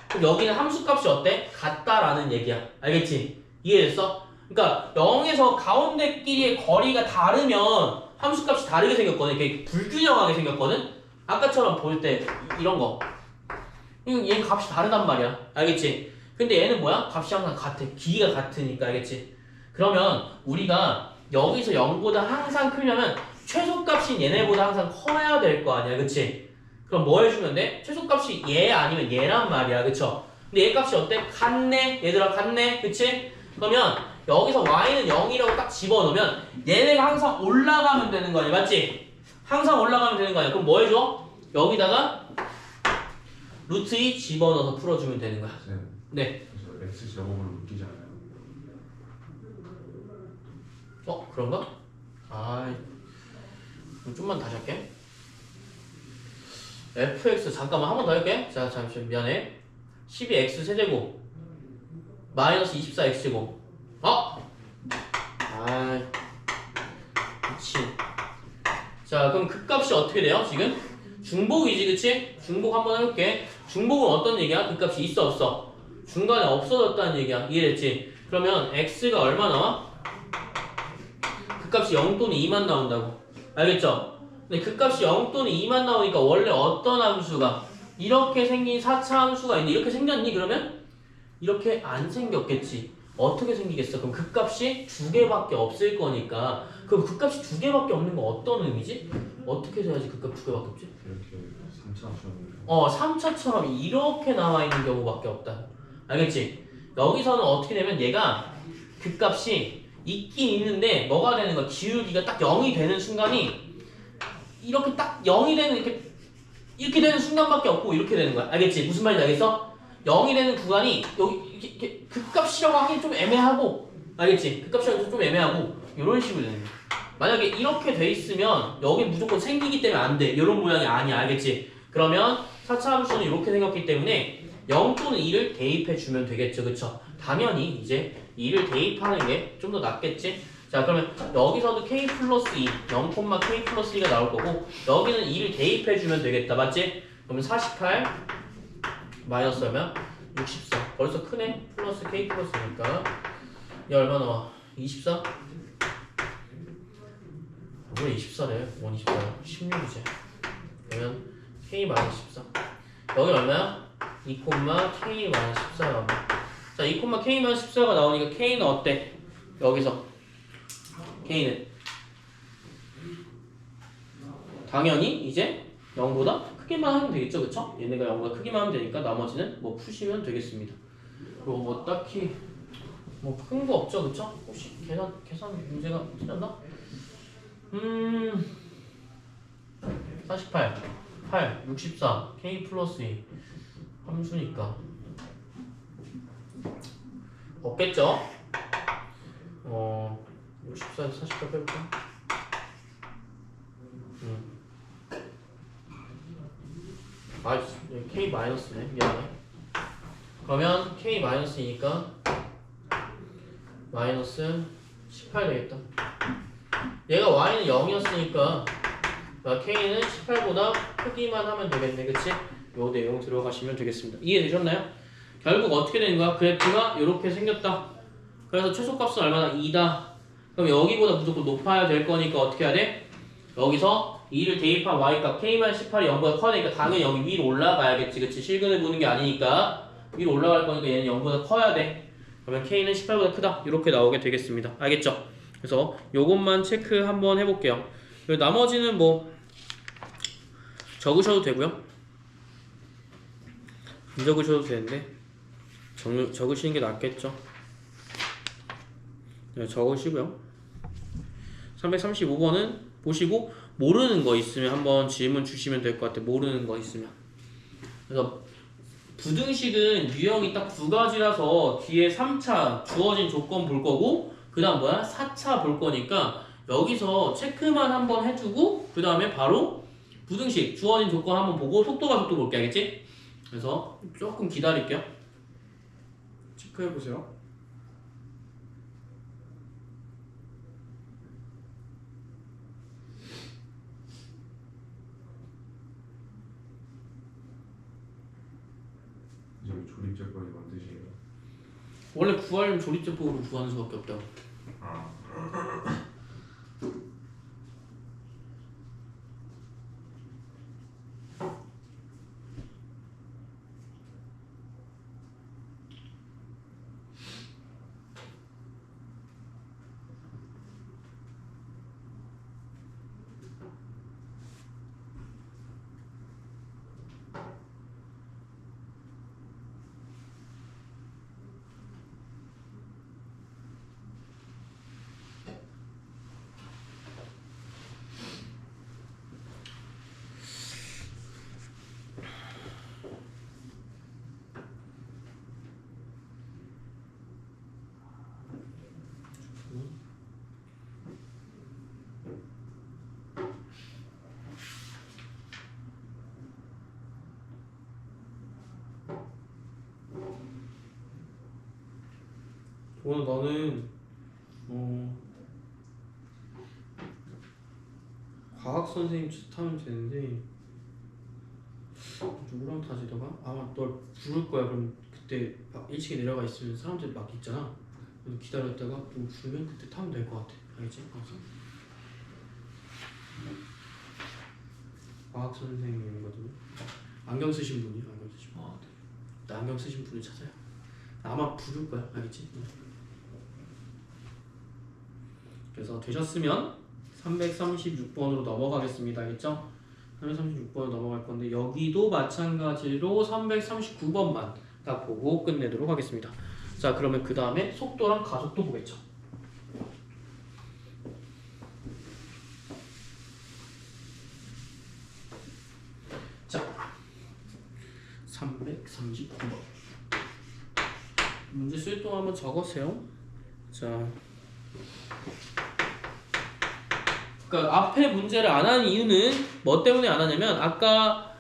[SPEAKER 1] 그럼 여기는 함수값이 어때? 같다라는 얘기야. 알겠지? 이해됐어? 그러니까 0에서 가운데끼리의 거리가 다르면 함수값이 다르게 생겼거든. 이렇게 불균형하게 생겼거든? 아까처럼 볼 때 이런 거 얘는 값이 다르단 말이야. 알겠지? 근데 얘는 뭐야? 값이 항상 같아. 길이가 같으니까. 알겠지? 그러면 우리가 여기서 0보다 항상 크려면 최소값이 얘네보다 항상 커야 될 거 아니야, 그치? 그럼 뭐 해주면 돼? 최소값이 얘 아니면 얘란 말이야, 그쵸? 근데 얘 값이 어때? 같네? 얘들아 같네? 그치? 그러면 여기서 y는 0이라고 딱 집어넣으면 얘네가 항상 올라가면 되는 거 아니야, 맞지? 항상 올라가면 되는 거 아니야. 그럼 뭐 해줘? 여기다가 루트 2 집어넣어서 풀어주면 되는 거야. 네.
[SPEAKER 2] 그래서 x 제곱으로 웃기지 않아요?
[SPEAKER 1] 그런가? 그럼 좀만 다시 할게. fx 잠깐만 한 번 더 할게. 자, 잠시만 미안해. 12x 세제곱 마이너스 24x제곱. 미친. 자, 그럼 그 값이 어떻게 돼요? 지금 중복이지, 그치? 중복 한번 해볼게. 중복은 어떤 얘기야? 그 값이 있어 없어? 중간에 없어졌다는 얘기야. 이해됐지? 그러면 x가 얼마 나와? 그 값이 0 또는 2만 나온다고. 알겠죠? 근데 그 값이 0 또는 2만 나오니까 원래 어떤 함수가 이렇게 생긴 4차 함수가 있는데 이렇게 생겼니? 그러면 이렇게 안 생겼겠지. 어떻게 생기겠어? 그럼 그 값이 두 개밖에 없을 거니까. 그럼 그 값이 두 개밖에 없는 건 어떤 의미지? 어떻게 돼야지 그 값 두 개밖에 없지?
[SPEAKER 2] 이렇게 3차처럼
[SPEAKER 1] 3차처럼 이렇게 나와 있는 경우밖에 없다. 알겠지? 여기서는 어떻게 되면 얘가 그 값이 있긴 있는데 뭐가 되는 거야? 기울기가 딱 0이 되는 순간이 이렇게 딱 0이 되는 이렇게 되는 순간밖에 없고 이렇게 되는 거야. 알겠지? 무슨 말인지 알겠어? 0이 되는 구간이 여기 이렇게 극값이라고 하긴 좀 애매하고, 알겠지? 극값이라고 하긴 좀 애매하고 이런 식으로 되는 거야. 만약에 이렇게 돼 있으면 여기 무조건 생기기 때문에 안 돼. 이런 모양이 아니야. 알겠지? 그러면 4차 함수는 이렇게 생겼기 때문에 0 또는 2를 대입해 주면 되겠죠. 그쵸? 당연히 이제 2를 대입하는 게 좀 더 낫겠지? 자, 그러면 여기서도 k 플러스 2, 0, k 플러스 2가 나올 거고 여기는 2를 대입해 주면 되겠다. 맞지? 그러면 48 마이너스 얼마? 64. 벌써 크네? 플러스 k 플러스니까 얘 얼마 나와? 24? 왜 24래? 1, 24. 16이지. 그러면 k 마이너스 14. 여기 얼마야? 2, k 마이너스 14가 나온다. 자, 2, k 마이너스 14가 나오니까 k는 어때? 여기서 k는 당연히 이제 0보다 크기만 하면 되겠죠, 그쵸? 얘네가 0보다 크기만 하면 되니까 나머지는 뭐 푸시면 되겠습니다. 그리고 뭐 딱히 뭐 큰 거 없죠, 그쵸? 혹시 계산 문제가 틀렸나? 48, 8, 64, k 플러스 2 함수니까 없겠죠? 64에서 48 빼볼까? k 마이너스네. 미안해. 그러면 k 마이너스이니까 마이너스 18 되겠다. 얘가 y는 0이었으니까 k는 18보다 크기만 하면 되겠네. 그치? 요 내용 들어가시면 되겠습니다. 이해되셨나요? 결국 어떻게 되는 거야? 그래프가 이렇게 생겼다. 그래서 최소값은 얼마나? 2다. 그럼 여기보다 무조건 높아야 될 거니까 어떻게 해야 돼? 여기서 2를 대입한 y값 k만 18이 0보다 커야 되니까 당연히 여기 위로 올라가야겠지. 그치? 실근을 보는 게 아니니까 위로 올라갈 거니까 얘는 0보다 커야 돼. 그러면 k는 18보다 크다. 이렇게 나오게 되겠습니다. 알겠죠? 그래서 요것만 체크 한번 해볼게요. 그리고 나머지는 뭐 적으셔도 되고요. 안 적으셔도 되는데 적으시는 게 낫겠죠. 네, 적으시고요. 335번은 보시고 모르는 거 있으면 한번 질문 주시면 될 것 같아요. 모르는 거 있으면. 그래서 부등식은 유형이 딱 두 가지라서 뒤에 3차 주어진 조건 볼 거고 그 다음 뭐야? 4차 볼 거니까 여기서 체크만 한번 해주고 그 다음에 바로 부등식 주어진 조건 한번 보고 속도가 속도 볼게. 알겠지? 그래서 조금 기다릴게요. 체크해보세요.
[SPEAKER 2] 이제 조립제법이 뭔 뜻이에요?
[SPEAKER 1] 원래 구하려면 조립제법으로 구하는 수밖에 없다고. 오늘 나는 과학 선생님 하면 되는데 누구랑 타지더가? 아마 널 부를 거야. 그럼 그때 막 일찍 내려가 있으면 사람들 막 있잖아. 그래서 기다렸다가 좀 부르면 그때 타면 될 것 같아. 알겠지? 항상. 과학 선생님이거든요. 안경 쓰신 분이요. 안경 쓰신 분. 나 안경 쓰신 분을 찾아요. 아마 부를 거야. 알겠지? 그래서 되셨으면 336번으로 넘어가겠습니다. 알겠죠? 336번으로 넘어갈 건데 여기도 마찬가지로 339번만 딱 보고 끝내도록 하겠습니다. 자, 그러면 그 다음에 속도랑 가속도 보겠죠. 자, 339번 문제 쓸 동안 한번 적으세요. 자, 그러니까 앞에 문제를 안 한 이유는 뭐 때문에 안 하냐면 아까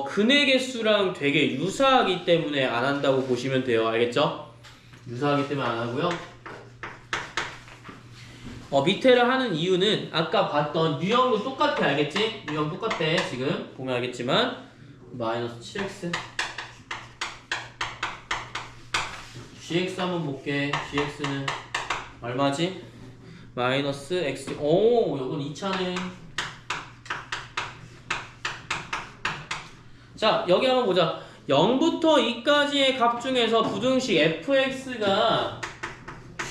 [SPEAKER 1] 근의 개수랑 되게 유사하기 때문에 안 한다고 보시면 돼요. 알겠죠? 유사하기 때문에 안 하고요. 밑에를 하는 이유는 아까 봤던 유형도 똑같아. 알겠지? 유형 똑같아. 지금 보면 알겠지만 마이너스 7x gx 한번 볼게. gx는 얼마지? 마이너스 x. 오, 이건 2차네. 자, 여기 한번 보자. 0부터 2까지의 값 중에서 부등식 fx가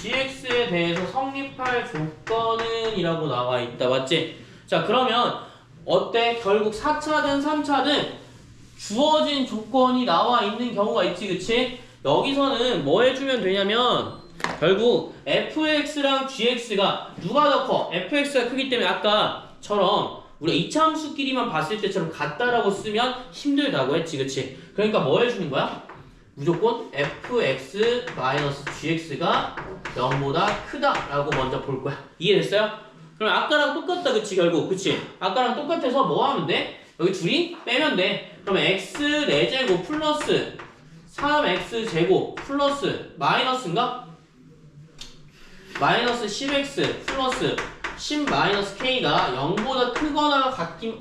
[SPEAKER 1] gx에 대해서 성립할 조건은 이라고 나와 있다. 맞지? 자, 그러면 어때? 결국 4차든 3차든 주어진 조건이 나와 있는 경우가 있지. 그치? 여기서는 뭐 해주면 되냐면 결국 fx랑 gx가 누가 더 커? fx가 크기 때문에 아까처럼 우리가 이차함수끼리만 봤을 때처럼 같다라고 쓰면 힘들다고 했지. 그치? 그러니까 뭐 해주는 거야? 무조건 fx-gx가 0보다 크다라고 먼저 볼 거야. 이해됐어요? 그럼 아까랑 똑같다. 그치? 결국 그치? 아까랑 똑같아서 뭐 하면 돼? 여기 둘이 빼면 돼. 그러면 x 4제곱 플러스 3x제곱 플러스 마이너스인가? 마이너스 10x 플러스 10-k가 0보다 크거나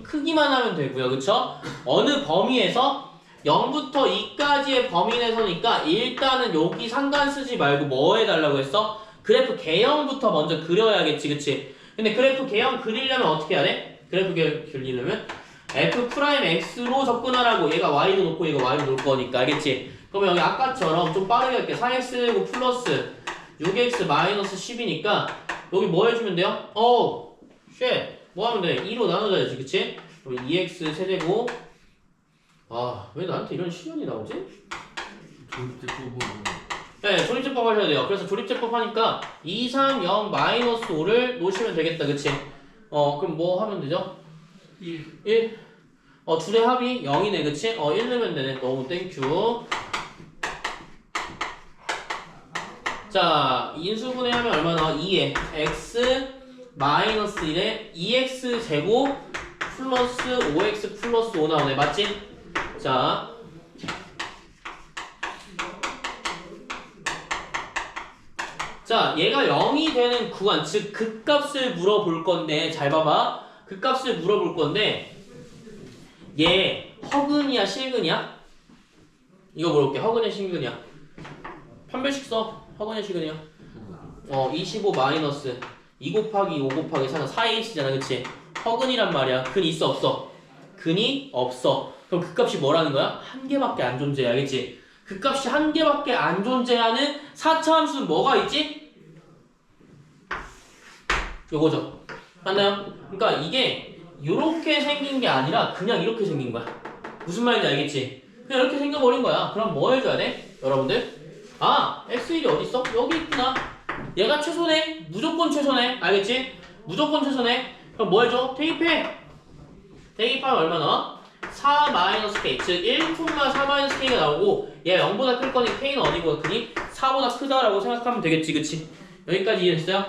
[SPEAKER 1] 크기만 하면 되고요. 그쵸? 어느 범위에서 0부터 2까지의 범위 내서니까 일단은 여기 상관 쓰지 말고 뭐 해달라고 했어? 그래프 개형부터 먼저 그려야겠지. 그치? 근데 그래프 개형 그리려면 어떻게 해야 돼? 그래프 개형 그리려면 f'x로 접근하라고. 얘가 y로 놓고 얘가 y로 놓을 거니까. 알겠지? 그러면 여기 아까처럼 좀 빠르게 할게. 4x 플러스 6x 마이너스 10이니까 여기 뭐 해주면 돼요? 뭐 하면 돼? 2로 나눠줘야지. 그치? 그럼 2x 세제곱. 왜 나한테 이런 시연이 나오지?
[SPEAKER 2] 조립제법은
[SPEAKER 1] 네, 조립제법 하셔야 돼요. 그래서 조립제법 하니까 2, 3, 0, 마이너스 5를 놓으시면 되겠다. 그치? 그럼 뭐 하면 되죠? 1. 둘의 합이 0이네. 그치? 1 넣으면 되네. 너무 땡큐. 자, 인수분해 하면 얼마 나와? 2에 x 마이너스 1에 2x 제곱 플러스 5x 플러스 5 나오네. 맞지? 자, 얘가 0이 되는 구간, 즉 극값을 물어볼 건데 잘 봐봐. 극값을 물어볼 건데 얘 허근이야 실근이야? 이거 물어볼게. 허근이야 실근이야? 판별식 써. 허근이야 실근이야? 25 마이너스 2 곱하기 5 곱하기 4는 4ax잖아. 그치? 허근이란 말이야. 근 있어 없어? 근이 없어. 그럼 그 값이 뭐라는 거야? 한 개밖에 안 존재해. 알겠지? 그 값이 한 개밖에 안 존재하는 4차 함수는 뭐가 있지? 요거죠. 맞나요? 그러니까 이게 이렇게 생긴 게 아니라 그냥 이렇게 생긴 거야. 무슨 말인지 알겠지? 그냥 이렇게 생겨버린 거야. 그럼 뭐 해줘야 돼? 여러분들? x1이 어딨어? 여기 있구나. 얘가 최소네. 무조건 최소네. 알겠지? 무조건 최소네. 그럼 뭐 해줘? 대입해. 대입하면 얼마 나와? 4-k. 즉 1,4-k가 나오고 얘가 0보다 클 거니 k는 어디보다 크니? 4보다 크다라고 생각하면 되겠지. 그치? 여기까지 이해됐어요?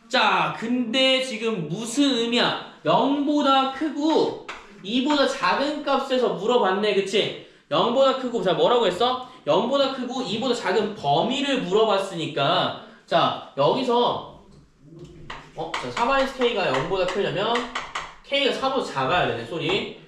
[SPEAKER 1] 자, 근데 지금 무슨 의미야? 0보다 크고 2보다 작은 값에서 물어봤네. 그치? 0보다 크고 자 뭐라고 했어? 0보다 크고 2보다 작은 범위를 물어봤으니까 자, 여기서 자, 4-k가 0보다 크려면 k가 4보다 작아야 되네, 쏘리.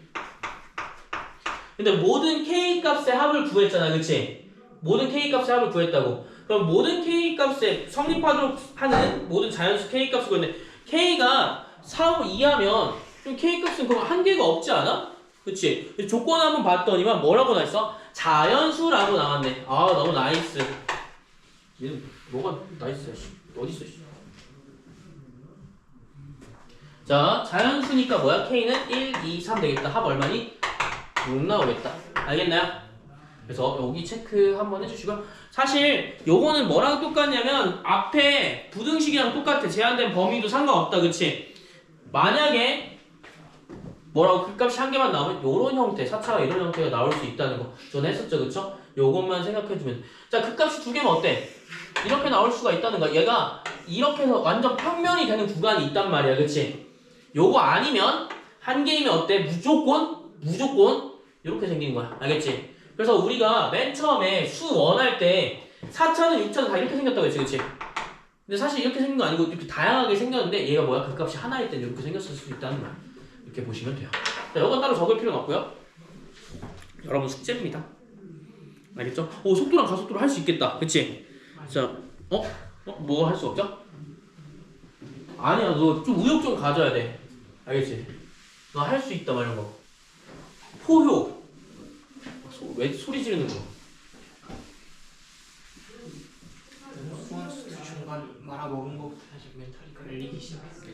[SPEAKER 1] 근데 모든 k 값의 합을 구했잖아, 그치? 모든 k 값의 합을 구했다고. 그럼 모든 k 값에 성립하도록 하는 모든 자연수 k 값을 구했는데 k가 4고 2하면 좀 k 값은 그럼 한계가 없지 않아? 그치? 조건 한번 봤더니만 뭐라고 나있어? 자연수라고 나왔네. 아, 너무 나이스. 얘는 뭐가 나이스야, 씨. 어딨어, 씨. 자, 자연수니까 뭐야? k는 1, 2, 3 되겠다. 합 얼마니? 6 나오겠다. 알겠나요? 그래서 여기 체크 한번 해주시고요. 사실 요거는 뭐랑 똑같냐면 앞에 부등식이랑 똑같아. 제한된 범위도 상관없다. 그치? 만약에 뭐라고 그 값이 한 개만 나오면 요런 형태, 4차가 이런 형태가 나올 수 있다는 거 전에 했었죠. 그쵸? 요것만 생각해주면 돼. 자, 그 값이 두 개면 어때? 이렇게 나올 수가 있다는 거야. 얘가 이렇게 해서 완전 평면이 되는 구간이 있단 말이야. 그치? 요거 아니면 한 개이면 어때? 무조건 이렇게 생기는 거야. 알겠지? 그래서 우리가 맨 처음에 수 원할 때 4차는 6차는 다 이렇게 생겼다고 했지. 그치? 근데 사실 이렇게 생긴 거 아니고 이렇게 다양하게 생겼는데 얘가 뭐야? 그 값이 하나일 땐 이렇게 생겼을 수 있다는 거야. 이렇게 보시면 돼요. 자, 이건 따로 적을 필요는 없고요. 여러분 숙제입니다. 알겠죠? 오, 속도랑 가속도를 할 수 있겠다. 그치? 자, 뭐 할 수 없죠? 아니야, 너 좀 의욕 좀 가져야 돼. 알겠지? 너 할 수 있다, 막 이런 거. 포효. 왜 소리 지르는 거?
[SPEAKER 3] 수원수도 중간 말아먹은 것부터 사실 멘탈이 걸리기 시작했어요.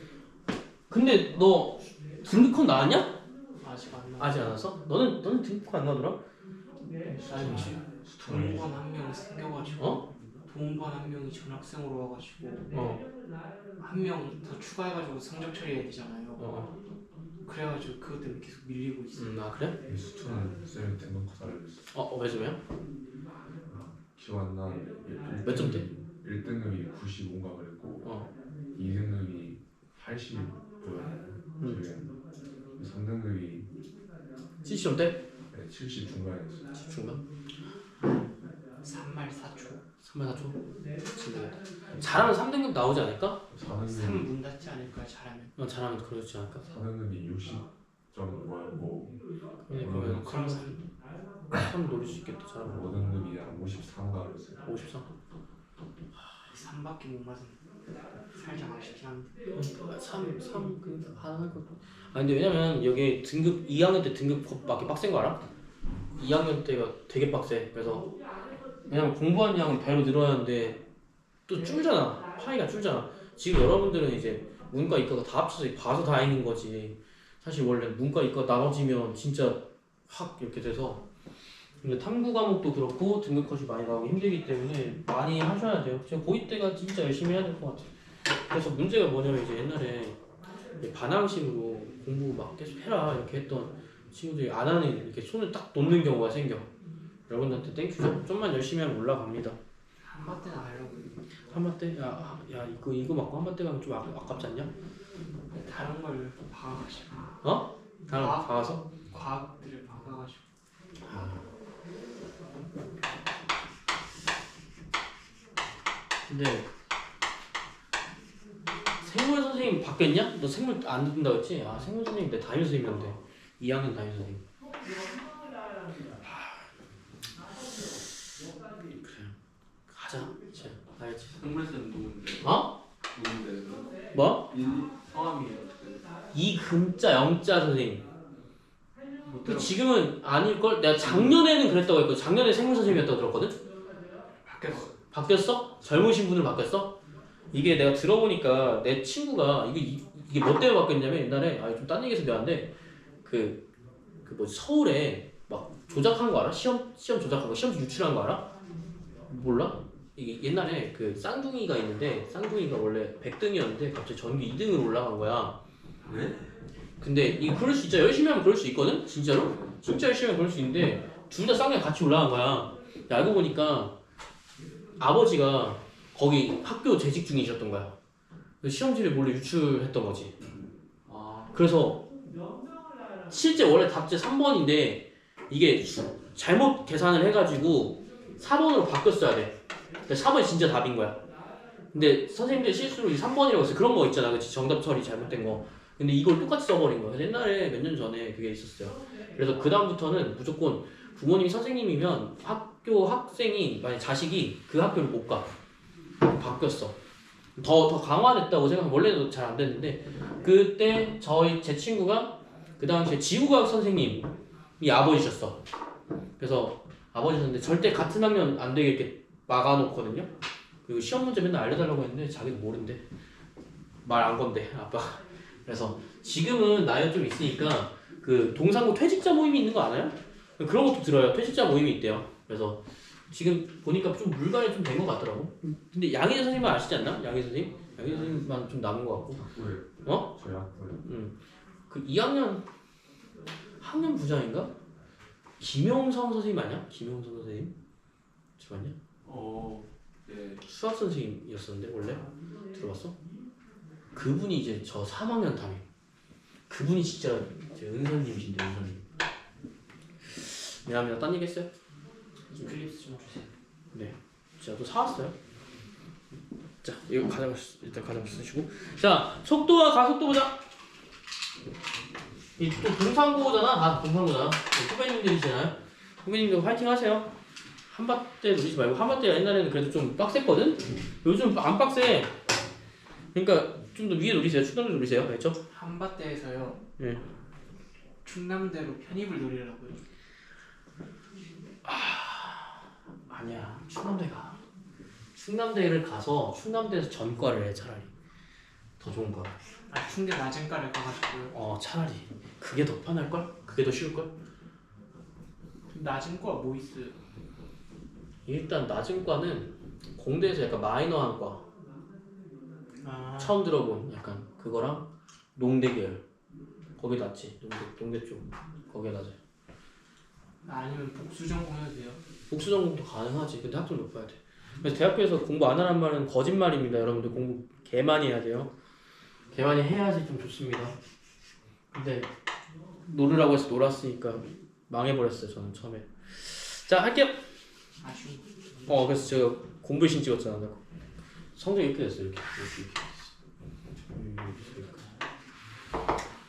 [SPEAKER 1] 근데 너 등급컷 나왔냐?
[SPEAKER 3] 아직 안 나.
[SPEAKER 1] 아직 안 왔어? 너는 등급컷 안 나오더라?
[SPEAKER 3] 난 동반 한 명 생겨가지고 동반 한 명이 전학생으로 와가지고 한 명 더 추가해가지고 성적 처리해야 되잖아요. 그래가지고 그것 때문에 계속 밀리고 있어.
[SPEAKER 1] 아, 그래?
[SPEAKER 2] 수투는 쌤이 등급 알려줬어.
[SPEAKER 1] 왜 좀해요?
[SPEAKER 2] 기억 안 나.
[SPEAKER 1] 몇 점대?
[SPEAKER 2] 1등급이 95인가 그랬고 2등급이 80뭐야? 3등급이
[SPEAKER 1] 70점대?
[SPEAKER 2] 70 중반이었어.
[SPEAKER 1] 70 중반?
[SPEAKER 3] 3말 4초.
[SPEAKER 1] 3만 4초? 잘하면 3등급 나오지 않을까?
[SPEAKER 3] 3 문 닫지 않을까요? 잘하면.
[SPEAKER 1] 잘하면 그러지 않을까?
[SPEAKER 2] 4등급이 60점 뭐였고
[SPEAKER 1] 그러면
[SPEAKER 3] 그럼
[SPEAKER 1] 3 노릴 수 있겠다. 잘하면
[SPEAKER 2] 5등급이 한 53인가 그랬어요.
[SPEAKER 1] 53?
[SPEAKER 3] 3밖에 못 맞으면 살짝 아쉽긴 한데.
[SPEAKER 1] 3 하나 할 거. 근데 왜냐면 여기 등급 2학년 때 등급 맞기 빡센 거 알아? 2학년 때가 되게 빡세. 그래서 왜냐면 공부하는 양은 배로 늘어야 하는데 또 줄잖아. 파이가 줄잖아. 지금 여러분들은 이제 문과 이과가 다 합쳐서 봐서 다행인 거지. 사실 원래 문과 이과 나눠지면 진짜 확 이렇게 돼서. 근데 탐구 과목도 그렇고 등급 컷이 많이 나오기 힘들기 때문에 많이 하셔야 돼요. 지금 고2 때가 진짜 열심히 해야 될 것 같아요. 그래서 문제가 뭐냐면 이제 옛날에 반항심으로 공부 막 계속 해라 이렇게 했던 친구들이 안 하는 이렇게 손을 딱 놓는 경우가 생겨. 여러분들한테 땡큐죠. 좀만 열심히 하면 올라갑니다.
[SPEAKER 3] 한바 때는 하려고.
[SPEAKER 1] 한바 때? 야 이거 맞고 한바 때 가면 좀 아깝지 않냐?
[SPEAKER 3] 다른 걸 봐가지고.
[SPEAKER 1] 다른 거 봐서?
[SPEAKER 3] 과학들을 봐가지고.
[SPEAKER 1] 근데 생물 선생님 바뀌었냐? 너 생물 안 듣는다고 했지? 생물 선생님 내 담임 선생님이었는데 2학년 담임 선생님. 그래 가자 이제 알겠지?
[SPEAKER 2] 홍매쌤 누군데? 누군데?
[SPEAKER 1] 뭐?
[SPEAKER 2] 성함이 어떻게?
[SPEAKER 1] 이금자 영자 선생님.
[SPEAKER 3] 못
[SPEAKER 1] 그
[SPEAKER 3] 들어.
[SPEAKER 1] 지금은 아닐걸? 내가 작년에는 그랬다고 했거든. 작년에 생물 선생님이었다고 들었거든?
[SPEAKER 3] 바뀌었어.
[SPEAKER 1] 바뀌었어? 젊으신 분으로 바뀌었어? 이게 내가 들어보니까 내 친구가 이게 뭐 때문에 바뀌었냐면 옛날에 좀 딴 얘기해서 미안한데 그 뭐지 서울에 막 조작한 거 알아? 시험 조작한 거 시험지 유출한 거 알아? 몰라? 이게 옛날에 그 쌍둥이가 있는데 쌍둥이가 원래 100등이었는데 갑자기 전교 2등으로 올라간 거야.
[SPEAKER 2] 네?
[SPEAKER 1] 근데 이게 그럴 수 진짜 열심히 하면 그럴 수 있거든? 진짜로? 진짜 열심히 하면 그럴 수 있는데 둘 다 쌍둥이 같이 올라간 거야. 알고 보니까 아버지가 거기 학교 재직 중이셨던 거야. 그래서 시험지를 몰래 유출했던 거지. 그래서 실제 원래 답제 3번인데 이게 잘못 계산을 해가지고 4번으로 바뀌었어야 돼. 근데 4번이 진짜 답인 거야. 근데 선생님들 실수로 3번이라고 했어요. 그런 거 있잖아. 그치? 정답 처리 잘못된 거. 근데 이걸 똑같이 써버린 거야. 옛날에 몇 년 전에 그게 있었어요. 그래서 그 다음부터는 무조건 부모님이 선생님이면 학교 학생이 만약 자식이 그 학교를 못 가. 바뀌었어. 더 강화됐다고 생각하면 원래는 잘 안 됐는데 그때 제 친구가 그 당시에 지구과학 선생님이 아버지셨어. 그래서 아버지셨는데 절대 같은 학년 안 되게 이렇게 막아놓거든요. 그리고 시험 문제 맨날 알려달라고 했는데 자기도 모른대. 말 안 건대 아빠가. 그래서 지금은 나이가 좀 있으니까 그 동상고 퇴직자 모임이 있는 거 알아요? 그런 것도 들어요. 퇴직자 모임이 있대요. 그래서 지금 보니까 좀 물갈이 좀 된 것 같더라고. 근데 양희재 선생님은 아시지 않나? 양희재 선생님? 양희재 선생님만 좀 남은 것 같고.
[SPEAKER 2] 학부에
[SPEAKER 1] 어?
[SPEAKER 2] 저희 학부에
[SPEAKER 1] 그 2학년 학년 부장인가? 김용성 선생님 아니야? 김용성 선생님? 잠깐만요.
[SPEAKER 2] 네.
[SPEAKER 1] 수학 선생님이었었는데 원래 들어봤어? 그분이 이제 저 3학년 담임. 그분이 진짜 제 은선님이신데 은선님. 미안합니다. 딴 얘기 했어요?
[SPEAKER 3] 클립스 좀 주세요.
[SPEAKER 1] 네. 제가 또 사왔어요. 자, 이거 일단 가져가 쓰시고. 자, 속도와 가속도 보자. 이 또 동상고잖아. 다 동상고잖아. 후배님들이시잖아요. 후배님들 화이팅 하세요. 한밭대 누리지 말고 한밭대가 옛날에는 그래도 좀 빡셌거든. 요즘 안 빡세. 그러니까 좀 더 위에 노리세요. 충남도 노리세요. 알죠?
[SPEAKER 3] 한밭대에서요.
[SPEAKER 1] 네.
[SPEAKER 3] 충남대로 편입을 노리라고요.
[SPEAKER 1] 아니야. 충남대를 가서 충남대에서 전과를 해 차라리. 더 좋은 거야.
[SPEAKER 3] 충대 낮은과를 가가지고요.
[SPEAKER 1] 차라리 그게 더 편할 걸? 그게 더 쉬울 걸?
[SPEAKER 3] 낮은과 뭐 있어요?
[SPEAKER 1] 일단 낮은 과는 공대에서 약간 마이너한 과.
[SPEAKER 3] 아,
[SPEAKER 1] 처음 들어본 약간 그거랑 농대 계열. 거기 낫지. 농대 쪽. 거기가 낮아요.
[SPEAKER 3] 아니면 복수 전공해도 돼요.
[SPEAKER 1] 복수 전공도 가능하지. 근데 학점 높아야 돼. 그래서 대학교에서 공부 안 하란 말은 거짓말입니다. 여러분들 공부 개 많이 해야 돼요. 개 많이 해야지 좀 좋습니다. 근데 놀으라고 해서 놀았으니까 망해버렸어요. 저는 처음에. 자, 할게요.
[SPEAKER 3] 아쉬운
[SPEAKER 1] 그래서 제가 공부신 찍었잖아. 성적 이렇게 됐어. 이렇게.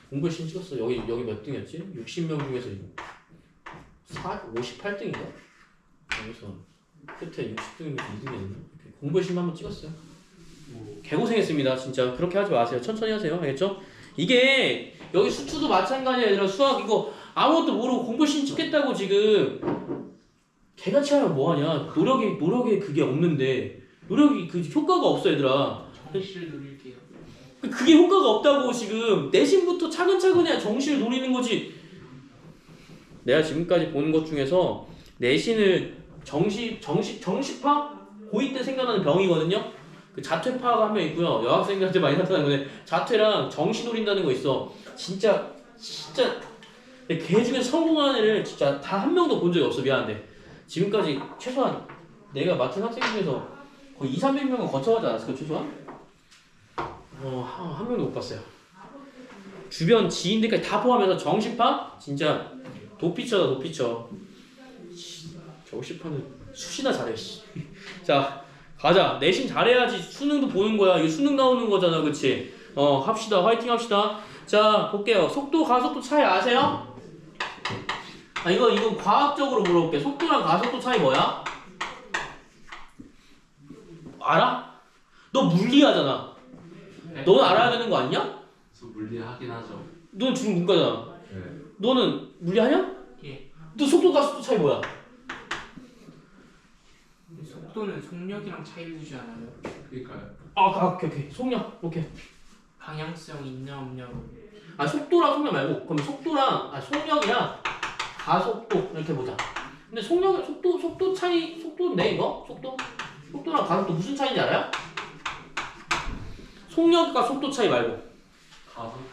[SPEAKER 1] 공부신 찍었어. 여기 몇 등이었지? 60명 중에서 58등인가? 여기서 끝에 60등이면서 2등이었나? 공부신 한번 찍었어요. 개고생했습니다. 진짜 그렇게 하지 마세요. 천천히 하세요. 알겠죠? 이게 여기 수투도 마찬가지야. 얘들아 수학 이거 아무것도 모르고 공부신 찍겠다고 지금 개같이 하면 뭐하냐. 노력에 그게 없는데 노력이 그 효과가 없어 얘들아.
[SPEAKER 3] 정시를 노릴게요.
[SPEAKER 1] 그게 효과가 없다고 지금 내신부터 차근차근히 정시를 노리는 거지. 내가 지금까지 본 것 중에서 내신을 정시파 고2 때 생겨나는 병이거든요. 그 자퇴파가 한 명 있고요. 여학생들한테 많이 나타나는 건데 자퇴랑 정시 노린다는 거 있어. 진짜 걔 중에 성공한 애를 진짜 다 한 명도 본 적이 없어. 미안한데 지금까지 최소한 내가 맡은 학생 중에서 거의 200~300명은 거쳐가지 않았을까 최소한? 한 명도 못 봤어요. 주변 지인들까지 다 포함해서 정시파? 진짜 도피처다 도피처. 정시파는 수시나 잘해. 자 가자. 내신 잘해야지 수능도 보는 거야. 이거 수능 나오는 거잖아, 그치? 합시다. 화이팅 합시다. 자 볼게요. 속도 가속도 차이 아세요? 이거 과학적으로 물어볼게. 속도랑 가속도 차이 뭐야? 알아? 너 물리하잖아. 너는 알아야 되는 거 아니냐?
[SPEAKER 2] 저 물리하긴 하죠.
[SPEAKER 1] 너는 지금 문과잖아.
[SPEAKER 2] 네.
[SPEAKER 1] 너는 물리하냐?
[SPEAKER 3] 예.
[SPEAKER 1] 너 속도 가속도 차이 뭐야?
[SPEAKER 3] 속도는 속력이랑 차이 두지 않아요.
[SPEAKER 2] 그러니까요.
[SPEAKER 1] 오케이. 속력. 오케이.
[SPEAKER 3] 방향성 있냐 없냐로.
[SPEAKER 1] 속도랑 속력 말고 그럼 속력이랑 가속도 이렇게 보자. 근데 속도 차이 속도인데 이거? 속도랑 가속도 무슨 차이인지 알아요? 속력과 속도 차이 말고
[SPEAKER 2] 가속도